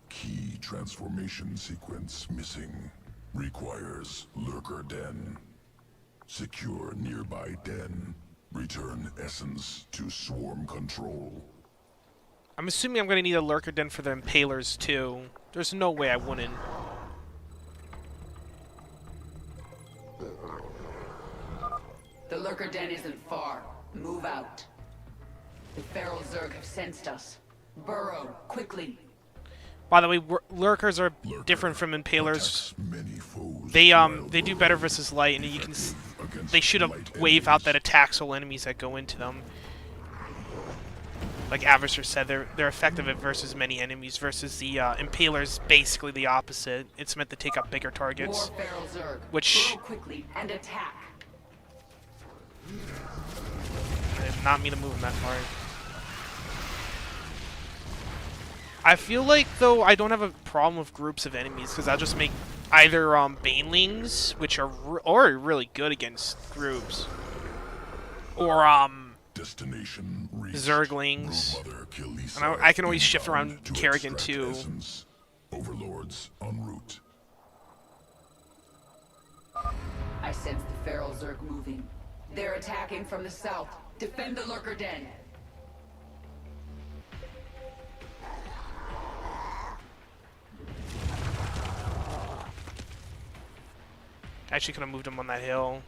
E: Key transformation sequence missing. Requires lurker den. Secure nearby den. Return essence to swarm control.
A: I'm assuming I'm gonna need a lurker den for the impalers too. There's no way I wouldn't.
C: The lurker den isn't far. Move out. The feral zerg have sensed us. Burrow, quickly.
A: By the way, lurkers are
E: Lurker
A: different from impalers.
E: attacks many foes
A: They
E: while
A: they do better versus light, and you can
E: against
A: they shoot a
E: light
A: wave out
E: enemies.
A: that attacks all enemies that go into them. Like Avisor said, they're effective at versus many enemies. Versus the impalers, basically the opposite. It's meant to take out bigger targets.
C: More feral zerg.
A: Which-
C: Burrow quickly and attack.
A: I did not mean to move them that far. I feel like, though, I don't have a problem with groups of enemies, because I'll just make either banelings, which are really good against groups, or
E: Destination reached.
A: zerglings.
E: Broodmother Kilisa
A: And I can always shift
E: inbound
A: around
E: to
A: Kerrigan,
E: extract
A: too.
E: essence. Overlords en route.
C: I sense the feral zerg moving. They're attacking from the south. Defend the lurker den.
A: Actually could have moved them on that hill.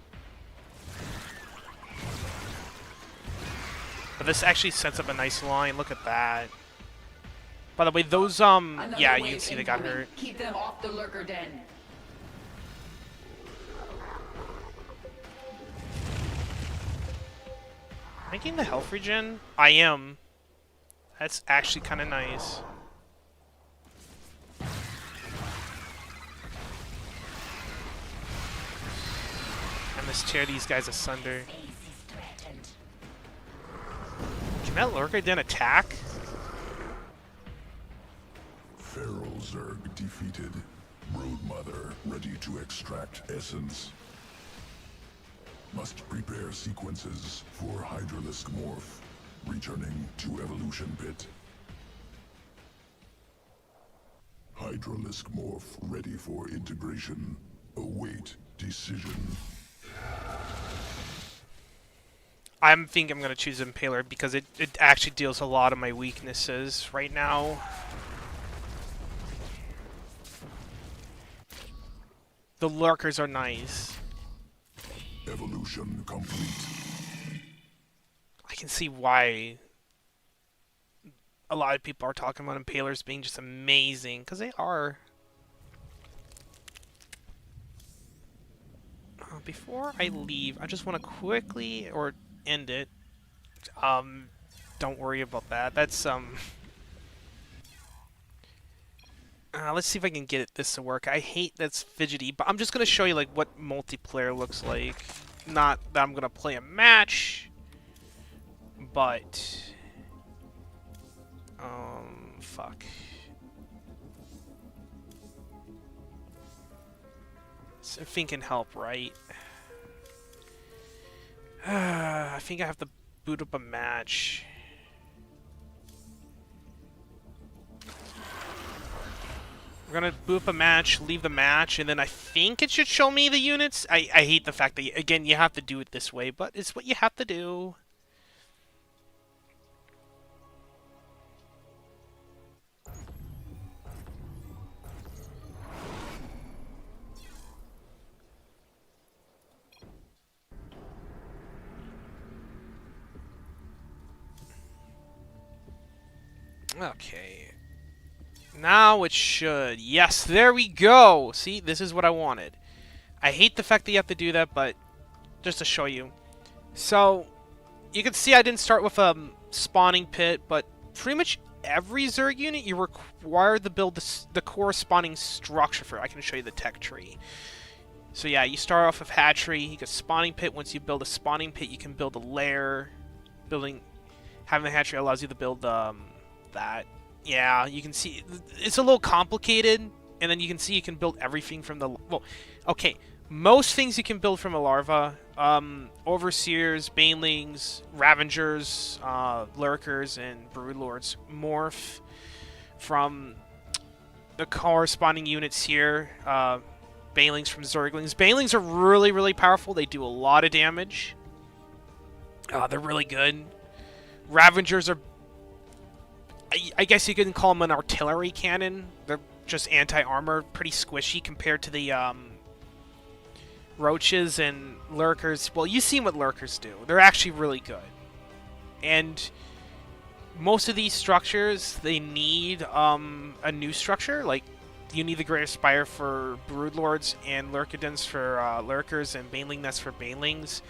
A: But this actually sets up a nice line. Look at that. By the way, those
C: Another
A: yeah, you
C: wave
A: can see they got
C: incoming.
A: hurt.
C: Keep them off the lurker den.
A: Am I getting the health regen? I am. That's actually kind of nice. I must tear these guys asunder.
B: Base is threatened.
A: Can that lurker den attack?
E: Feral Zerg defeated. Broodmother ready to extract essence. Must prepare sequences for hydralisk morph. Returning to evolution pit. Hydralisk morph ready for integration. Await decision.
A: I think I'm going to choose Impaler because it actually deals a lot of my weaknesses right now. The lurkers are nice.
E: Evolution complete.
A: I can see why a lot of people are talking about Impalers being just amazing, because they are. Before I leave, I just want to quickly, or end it. Don't worry about that. That's, let's see if I can get this to work. I hate that's fidgety, but I'm just going to show you, like, what multiplayer looks like. Not that I'm going to play a match, but... fuck. Surfing can help, right? I think I have to boot up a match. We're gonna boot up a match, leave the match, and then I think it should show me the units. I hate the fact that, again, you have to do it this way, but it's what you have to do. Okay. Now it should. Yes, there we go. See, this is what I wanted. I hate the fact that you have to do that, but just to show you. So, you can see I didn't start with a spawning pit, but pretty much every Zerg unit you require to build the corresponding structure for. I can show you the tech tree. So yeah, you start off with hatchery, you get spawning pit. Once you build a spawning pit, you can build a lair. Having the hatchery allows you to build that. Yeah, you can see it's a little complicated, and then you can see you can build everything from the okay, most things you can build from a larva. Overseers, banelings, ravengers, lurkers, and broodlords morph from the corresponding units here. Banelings from zerglings. Banelings are really, really powerful. They do a lot of damage. They're really good. Ravengers are, I guess you could call them an artillery cannon. They're just anti-armor, pretty squishy compared to the roaches and lurkers. Well, you've seen what lurkers do. They're actually really good. And most of these structures, they need a new structure. Like, you need the Greater Spire for broodlords and lurkidons for lurkers and baneling nests for banelings.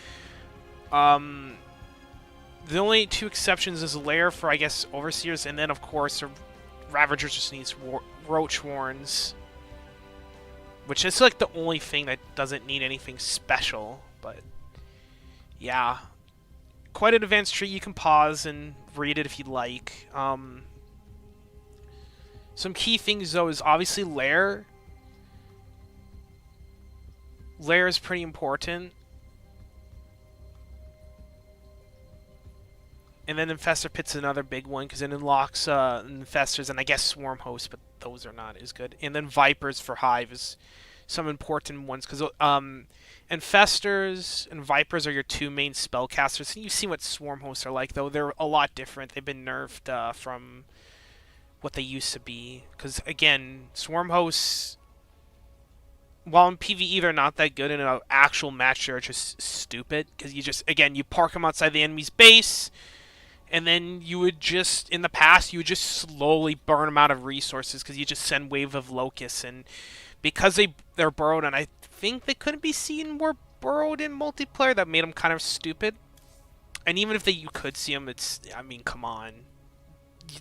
A: The only two exceptions is lair for, I guess, overseers, and then, of course, ravagers just needs roach warrens, which is like the only thing that doesn't need anything special. But yeah, quite an advanced tree. You can pause and read it if you'd like. Some key things though is obviously lair. Lair is pretty important. And then Infestor Pit's another big one, because it unlocks Infestors and I guess Swarm Hosts, but those are not as good. And then Vipers for Hive is some important ones, because Infestors and Vipers are your two main spellcasters. And you've seen what Swarm Hosts are like, though. They're a lot different. They've been nerfed from what they used to be. Because, again, Swarm Hosts, while in PvE they're not that good, in an actual match they're just stupid. Because you just, again, you park them outside the enemy's base, and then you would just, in the past, you would just slowly burn them out of resources because you just send wave of locusts. And because they're burrowed, and I think they couldn't be seen more burrowed in multiplayer, that made them kind of stupid. And even if you could see them, I mean, come on.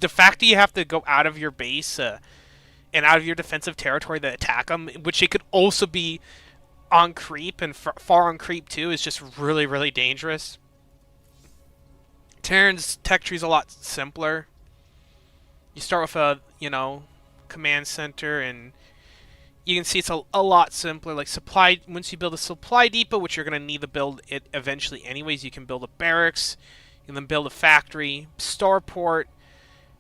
A: The fact that you have to go out of your base and out of your defensive territory to attack them, which it could also be on creep and far on creep too, is just really, really dangerous. Terran's tech tree is a lot simpler. You start with a, command center, and you can see it's a lot simpler. Like once you build a supply depot, which you're going to need to build it eventually anyways, you can build a barracks, you can then build a factory, starport,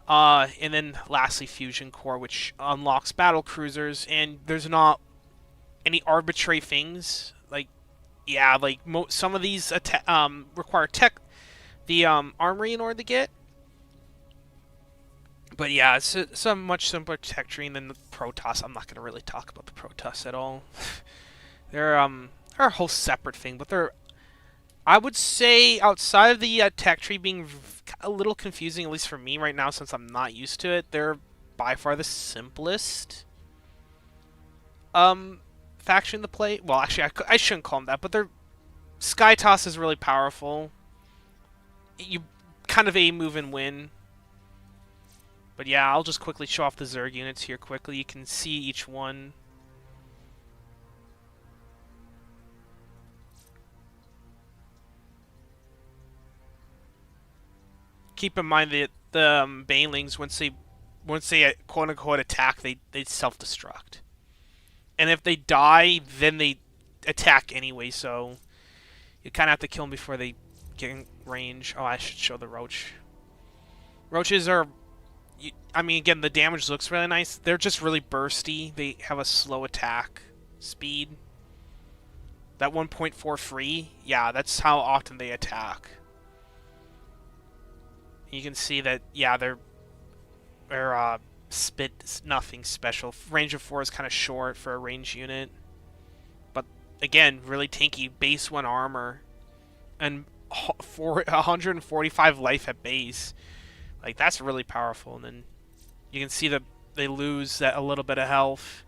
A: and then lastly Fusion Core, which unlocks battle cruisers. And there's not any arbitrary things. Like, yeah, like some of these require the armory in order to get. But yeah, it's a much simpler tech tree than the Protoss. I'm not going to really talk about the Protoss at all. they're a whole separate thing, but I would say, outside of the tech tree being a little confusing, at least for me right now, since I'm not used to it, they're by far the simplest faction to play. Well, actually, I shouldn't call them that, but Sky Toss is really powerful. You kind of move and win. But yeah, I'll just quickly show off the Zerg units here quickly. You can see each one. Keep in mind that the banelings, once they quote unquote attack, they self-destruct. And if they die, then they attack anyway, so you kind of have to kill them before they get in range. Oh, I should show the roach. Roaches are, I mean, again, the damage looks really nice. They're just really bursty. They have a slow attack speed. That 1.4 free, yeah, that's how often they attack. You can see that, yeah, their spit is nothing special. Range of 4 is kind of short for a range unit. But, again, really tanky. Base 1 armor. And 145 life at base. Like, that's really powerful. And then you can see that they lose a little bit of health.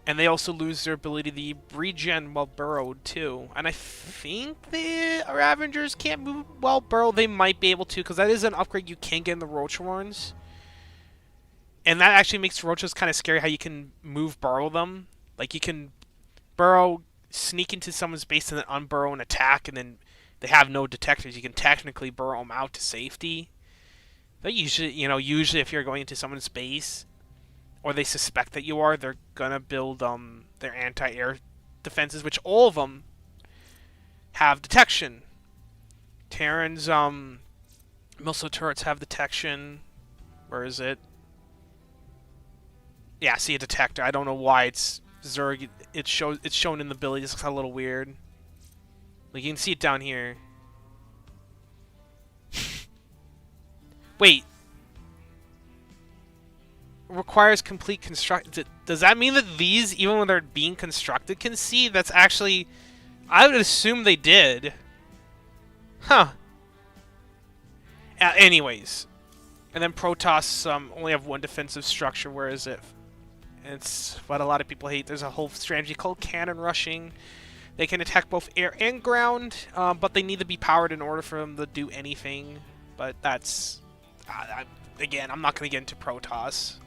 A: And they also lose their ability to regen while burrowed, too. And I think the Ravengers can't move while burrowed. They might be able to, because that is an upgrade you can get in the Roach Warrens. And that actually makes Roaches kind of scary, how you can burrow them. Like, you can burrow, sneak into someone's base, and then unburrow and attack, and then they have no detectors. You can technically burrow them out to safety. But usually, usually if you're going into someone's base, or they suspect that you are, they're gonna build their anti-air defenses, which all of them have detection. Terran's missile turrets have detection. Where is it? Yeah, see a detector. I don't know why it's Zerg. It's shown in the ability. This looks a little weird. Like, you can see it down here. Wait. Requires complete construct. Does that mean that these, even when they're being constructed, can see? That's actually... I would assume they did. Huh. Anyways. And then Protoss only have one defensive structure, where is it? It's what a lot of people hate. There's a whole strategy called cannon rushing. They can attack both air and ground, but they need to be powered in order for them to do anything. But that's... again, I'm not going to get into Protoss.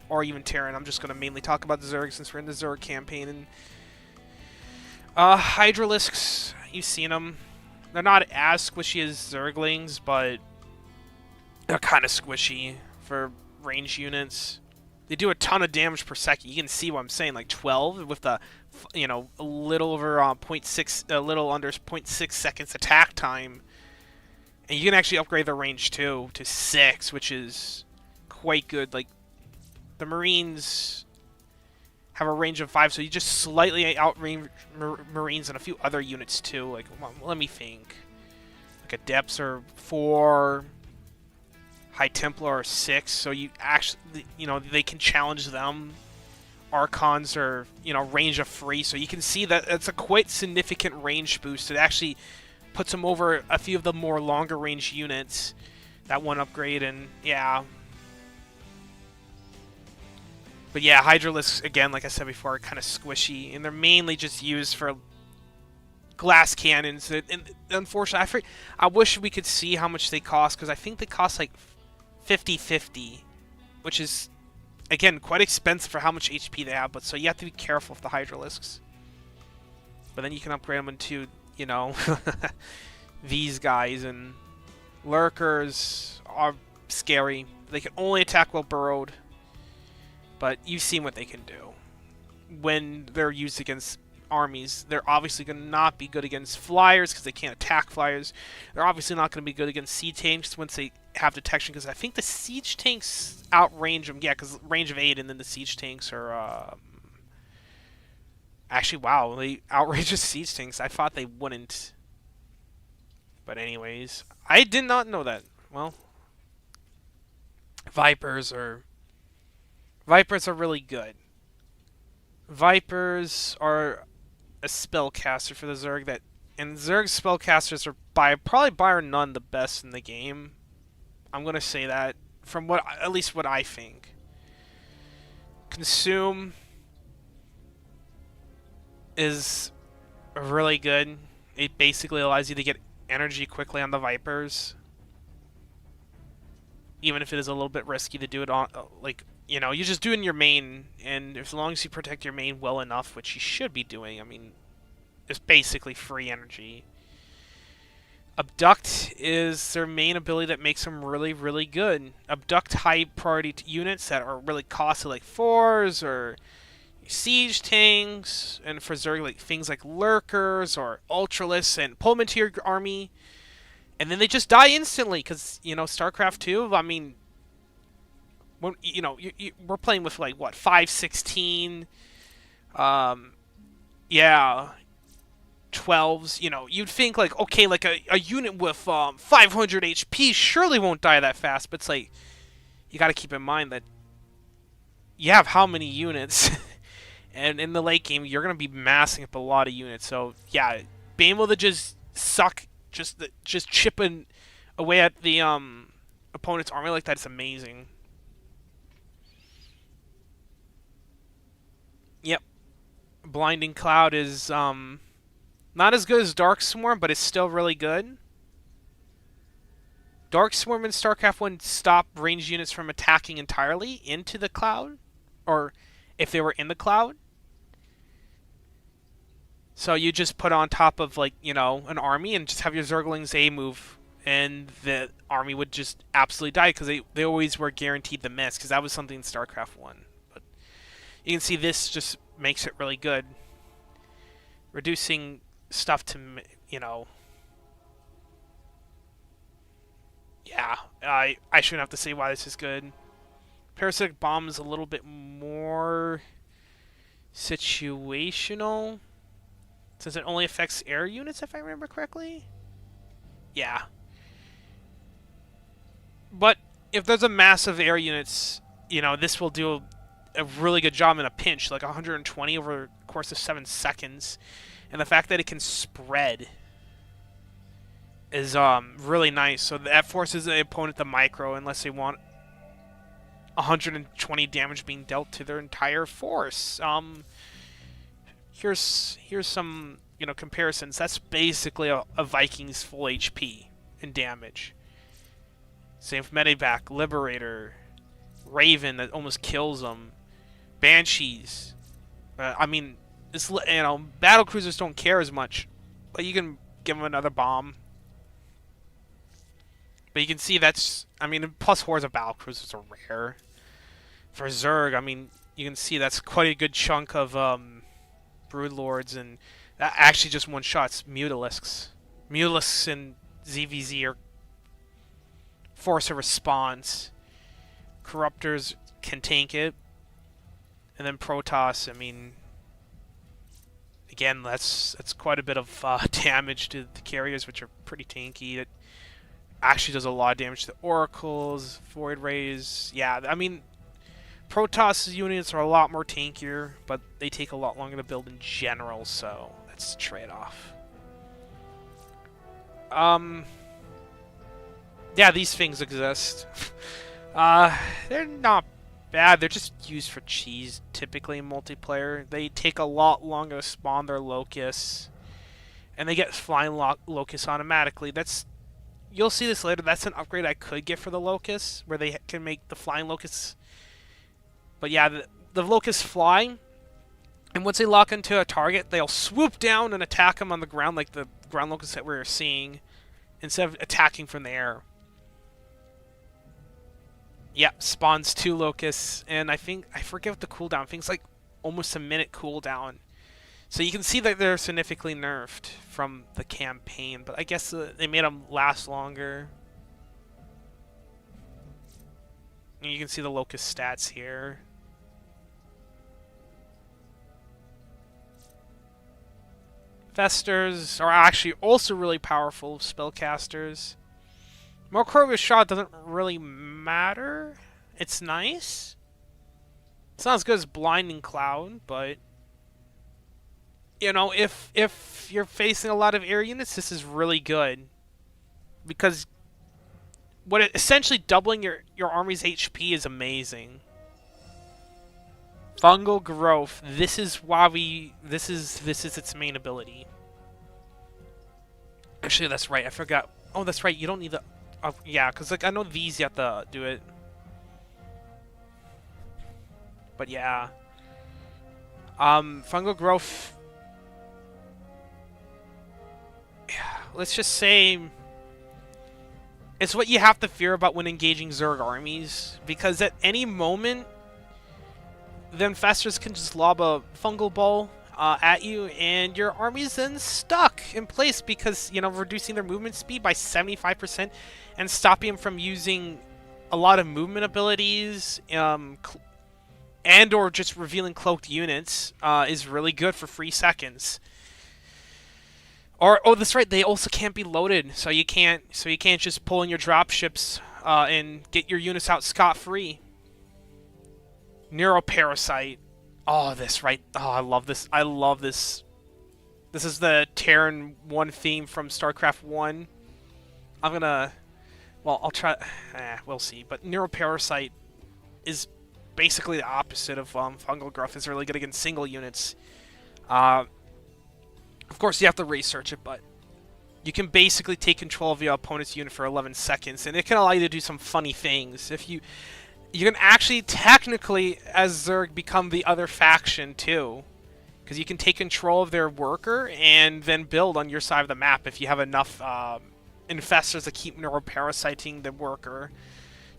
A: Or even Terran. I'm just going to mainly talk about the Zerg since we're in the Zerg campaign. And Hydralisks, you've seen them. They're not as squishy as Zerglings, but they're kind of squishy for range units. They do a ton of damage per second. You can see what I'm saying, like 12 with the, a little over 0.6, a little under 0.6 seconds attack time. And you can actually upgrade their range too to 6, which is quite good. Like, the Marines have a range of 5, so you just slightly outrange Marines and a few other units too. Like, well, let me think. Like, Adepts are 4, High Templar are 6, so you actually, they can challenge them. Archons are, range of 3, so you can see that it's a quite significant range boost. It actually puts them over a few of the more longer range units. That one upgrade, and yeah. But yeah, Hydralisks, again, like I said before, are kind of squishy, and they're mainly just used for glass cannons. And unfortunately, I wish we could see how much they cost, because I think they cost like 50-50, which is, again, quite expensive for how much HP they have. But so you have to be careful with the Hydralisks. But then you can upgrade them into, these guys. And Lurkers are scary. They can only attack while burrowed. But you've seen what they can do when they're used against armies. They're obviously going to not be good against flyers because they can't attack flyers. They're obviously not going to be good against siege tanks once they have detection, because I think the siege tanks outrange them. Yeah, because range of 8, and then the siege tanks are... Actually, wow, they outrange the siege tanks. I thought they wouldn't. But anyways, I did not know that. Well, Vipers are really good. Vipers are a spellcaster for the Zerg and Zerg spellcasters are probably bar none the best in the game. I'm gonna say that from at least what I think. Consume is really good. It basically allows you to get energy quickly on the Vipers, even if it is a little bit risky to do it on, you just do it in your main, and as long as you protect your main well enough, which you should be doing, I mean, it's basically free energy. Abduct is their main ability that makes them really, really good. Abduct high priority units that are really costly, like 4s or siege tanks, and for Zerg, like things like Lurkers or Ultralists, and pull them into your army, and then they just die instantly, because, StacCraft 2, I mean, when, we're playing with, like, what, 516, yeah, 12s, you'd think, like, okay, like, a unit with 500 HP surely won't die that fast, but it's like, you gotta keep in mind that you have how many units, and in the late game, you're gonna be massing up a lot of units, so, yeah, being able to just suck, just chipping away at the, opponent's army like that is amazing. Yep. Blinding Cloud is not as good as Dark Swarm, but it's still really good. Dark Swarm in StarCraft 1 stop ranged units from attacking entirely into the cloud, or if they were in the cloud. So you just put on top of, like, you know, an army and just have your Zerglings A move, and the army would just absolutely die because they always were guaranteed the miss, because that was something in StarCraft 1. But you can see this just makes it really good. Reducing stuff to, you know... Yeah, I shouldn't have to say why this is good. Parasitic Bomb is a little bit more situational, since it only affects air units, if I remember correctly. Yeah. But if there's a mass of air units, you know, this will do a really good job in a pinch, like 120 over the course of 7 seconds. And the fact that it can spread is really nice. So that forces the opponent to micro unless they want 120 damage being dealt to their entire force. Here's some, you know, comparisons. That's basically a Viking's full HP in damage. Same for Medivac, Liberator, Raven that almost kills them, Banshees. I mean, it's, you know, battle cruisers don't care as much, but you can give them another bomb. But you can see that's, I mean, plus hordes of battle cruisers are rare. For Zerg, I mean, you can see that's quite a good chunk of Broodlords, and that actually just one-shots Mutalisks. Mutalisks and ZVZ are force a response. Corruptors can tank it. And then Protoss, I mean, again, that's quite a bit of damage to the carriers, which are pretty tanky. It actually does a lot of damage to the Oracles, Void Rays. Yeah, I mean, Protoss units are a lot more tankier, but they take a lot longer to build in general, so that's a trade-off. Yeah, these things exist. They're not bad. They're just used for cheese, typically in multiplayer. They take a lot longer to spawn their locusts, and they get flying locusts automatically. You'll see this later. That's an upgrade I could get for the locusts, where they can make the flying locusts. But yeah, the locusts fly, and once they lock into a target, they'll swoop down and attack them on the ground, like the ground locusts that we were seeing, instead of attacking from the air. Yep, spawns 2 locusts, and I forget what the cooldown. I think it's like almost a minute cooldown. So you can see that they're significantly nerfed from the campaign, but I guess they made them last longer. And you can see the locust stats here. Festers are actually also really powerful spellcasters. Morcrovius Shot doesn't really matter. It's nice. It's not as good as Blinding Cloud, but you know, if you're facing a lot of air units, this is really good. Because essentially doubling your army's HP is amazing. Fungal Growth. This is its main ability. Actually, that's right. I forgot. Oh, that's right. You don't need the. Yeah, because like I know these you have to do it. But yeah. Fungal Growth. Let's just say it's what you have to fear about when engaging Zerg armies, because at any moment the infestors can just lob a fungal ball at you, and your army's then stuck in place because, you know, reducing their movement speed by 75% and stopping them from using a lot of movement abilities, and or just revealing cloaked units is really good for 3 seconds. Or, oh, that's right, they also can't be loaded, so you can't just pull in your dropships and get your units out scot-free. Neuroparasite. Oh, this, right. Oh, I love this. I love this. This is the Terran 1 theme from StarCraft 1. I'm gonna... Well, I'll try... we'll see. But Neuroparasite is basically the opposite of Fungal Growth. It's really good against single units. Of course, you have to research it, but you can basically take control of your opponent's unit for 11 seconds, and it can allow you to do some funny things. If you can actually technically, as Zerg, become the other faction too, because you can take control of their worker and then build on your side of the map if you have enough infestors that keep neuroparasiting the worker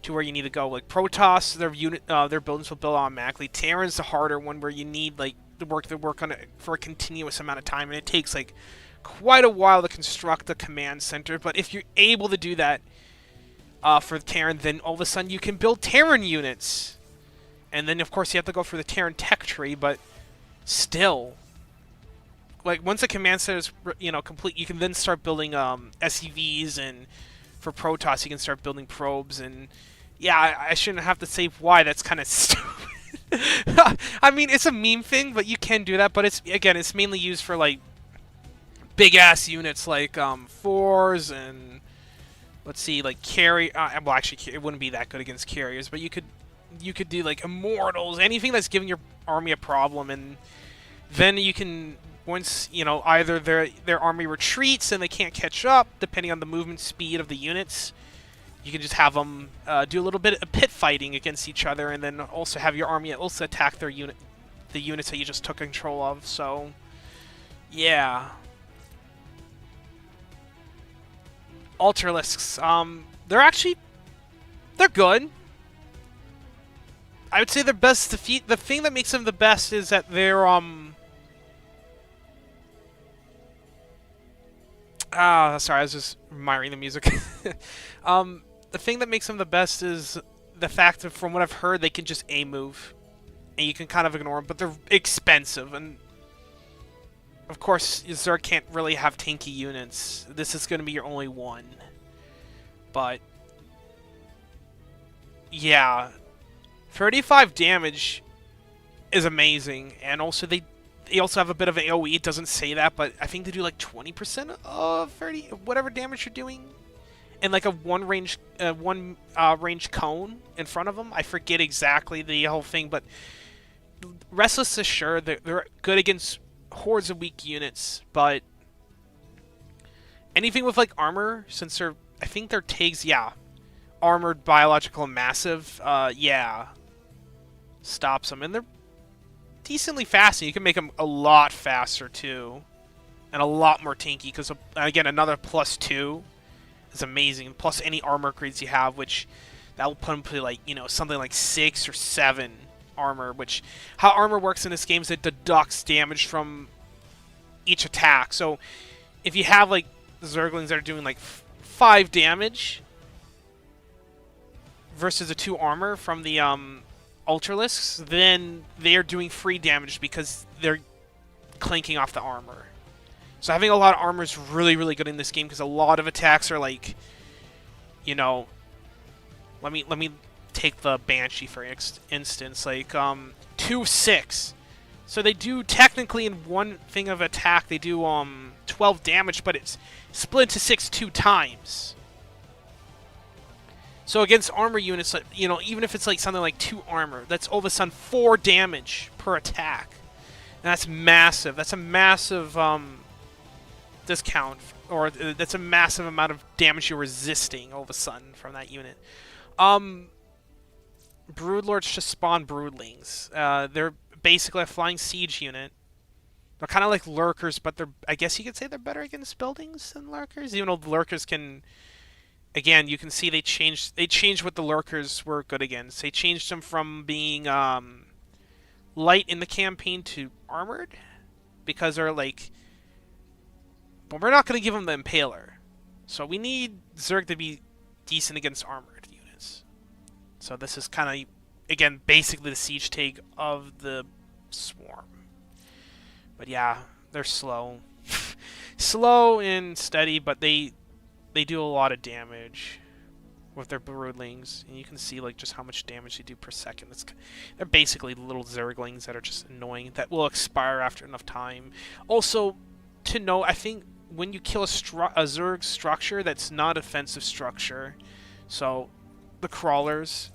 A: to where you need to go. Like Protoss, their buildings will build automatically. Terran's the harder one, where you need like to work on it for a continuous amount of time, and it takes like quite a while to construct a command center. But if you're able to do that for Terran, then all of a sudden you can build Terran units, and then of course you have to go for the Terran tech tree. But still, like once a command center is complete, you can then start building SCVs, and for Protoss you can start building probes. And yeah, I shouldn't have to say why. That's kind of stupid. I mean, it's a meme thing, but you can do that. But it's mainly used for like big ass units like fours and let's see, like carry. Well, actually, it wouldn't be that good against carriers, but you could do like immortals, anything that's giving your army a problem, and then you can once either their army retreats and they can't catch up, depending on the movement speed of the units. You can just have them do a little bit of pit fighting against each other, and then also have your army also attack the units that you just took control of. So, yeah. Ultralisks, they're good. I would say their best defeat. The thing that makes them the best is that they're sorry, I was just admiring the music. The thing that makes them the best is the fact that, from what I've heard, they can just A-move. And you can kind of ignore them, but they're expensive. And, of course, Zerg can't really have tanky units. This is going to be your only one. But, yeah. 35 damage is amazing. And also, they also have a bit of AoE. It doesn't say that, but I think they do like 20% of whatever damage you're doing. And like a one range cone in front of them. I forget exactly the whole thing, but Restless Assured, they're good against hordes of weak units, but anything with like armor, since I think they're tags, yeah, armored, biological, and massive, yeah, stops them, and they're decently fast, and you can make them a lot faster too, and a lot more tanky, because again, another +2 is amazing, plus any armor grades you have, which that will put them to like, something like 6 or 7 armor, which how armor works in this game is it deducts damage from each attack. So if you have like Zerglings that are doing like 5 damage versus a 2 armor from the Ultralisks, then they are doing free damage because they're clanking off the armor. So having a lot of armor is really, really good in this game, because a lot of attacks are like, let me take the Banshee for instance, like 2-6. So they do technically in one thing of attack they do 12 damage, but it's split into 6 2 times. So against armor units, even if it's like something like 2 armor, that's all of a sudden 4 damage per attack. And that's massive. That's a massive discount, or that's a massive amount of damage you're resisting all of a sudden from that unit. Broodlords just spawn broodlings. They're basically a flying siege unit. They're kind of like lurkers, but I guess you could say they're better against buildings than lurkers, even though the lurkers can. Again, you can see they changed what the lurkers were good against. They changed them from being light in the campaign to armored, because they're like. But we're not going to give them the Impaler. So we need Zerg to be decent against armored units. So this is kind of, again, basically the siege tag of the Swarm. But yeah, they're slow. Slow and steady, but they do a lot of damage with their broodlings. And you can see like just how much damage they do per second. They're basically little Zerglings that are just annoying, that will expire after enough time. Also, to know, I think when you kill a Zerg structure that's not offensive structure, so the crawlers,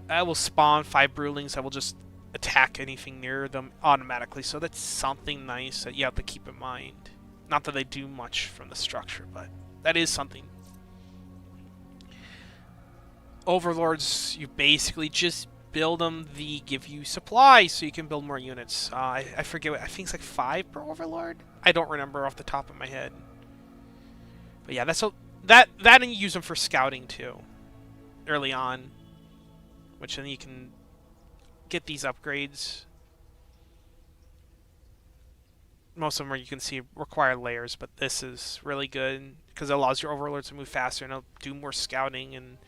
A: will spawn 5 broodlings that will just attack anything near them automatically, so that's something nice that you have to keep in mind. Not that they do much from the structure, but that is something. Overlords, you basically just build them. They give you supplies so you can build more units. I forget what, I think it's like 5 per overlord. I don't remember off the top of my head. But yeah, that and you use them for scouting too, early on, which then you can get these upgrades. Most of them, are, you can see, require layers, but this is really good because it allows your overlords to move faster and it'll do more scouting. And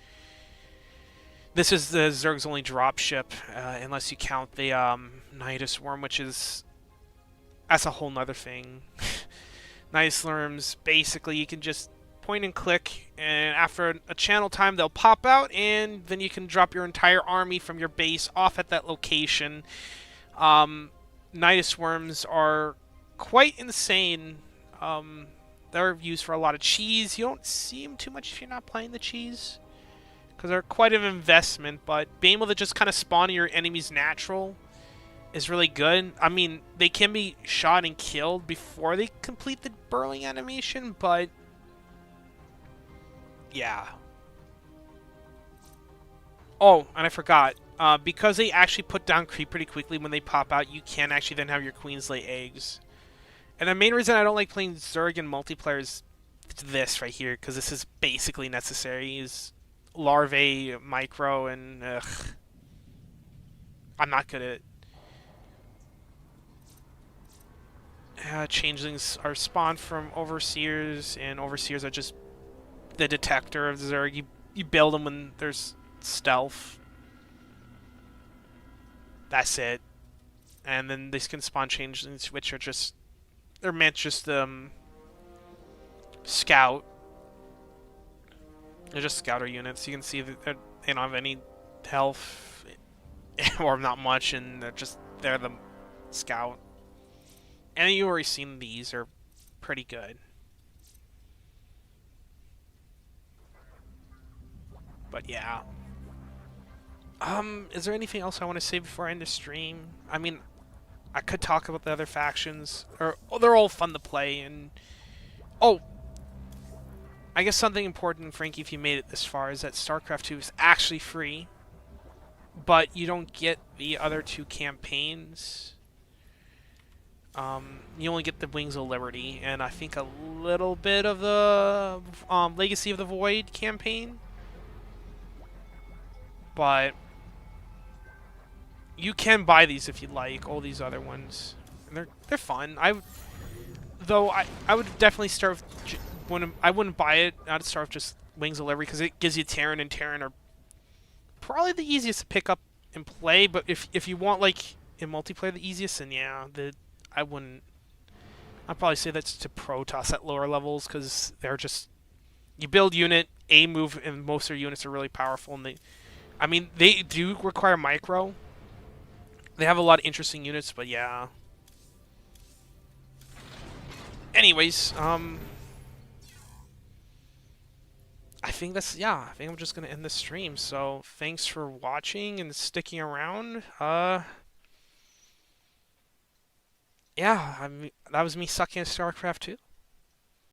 A: this is the Zerg's only dropship, unless you count the Nidus Worm, which is, that's a whole nother thing. Nidus Worms, basically you can just point and click, and after a channel time they'll pop out, and then you can drop your entire army from your base off at that location. Nidus Worms are quite insane. They're used for a lot of cheese. You don't see them too much if you're not playing the cheese, because they're quite an investment, but being able to just kind of spawn in your enemy's natural is really good. I mean, they can be shot and killed before they complete the burrowing animation, but yeah. Oh, and I forgot. Because they actually put down creep pretty quickly when they pop out, you can actually then have your queens lay eggs. And the main reason I don't like playing Zerg in multiplayer is this right here, because this is basically necessary, is larvae, micro, and I'm not good at it. Changelings are spawned from overseers, and overseers are just the detector of Zerg. You build them when there's stealth. That's it. And then they can spawn changelings, which are just, they're meant just scout. They're just scouter units. You can see that they don't have any health, or not much, and they're the scout. And you've already seen these are pretty good. But yeah. Is there anything else I want to say before I end the stream? I mean, I could talk about the other factions. They're all fun to play, and oh, I guess something important, Frankie, if you made it this far, is that StarCraft 2 is actually free, but you don't get the other 2 campaigns. You only get the Wings of Liberty, and I think a little bit of the Legacy of the Void campaign. But you can buy these if you like, all these other ones. And they're fun. I would definitely start with, I wouldn't buy it. I'd start with just Wings of Liberty, because it gives you Terran, and Terran are probably the easiest to pick up and play. But if you want, like, in multiplayer the easiest, then yeah, I wouldn't. I'd probably say that's to Protoss at lower levels, because they're just, you build unit, A move, and most of their units are really powerful, and they do require micro. They have a lot of interesting units, but yeah. Anyways, I think I think I'm just gonna end the stream. So thanks for watching and sticking around. Yeah, that was me sucking at StarCraft 2.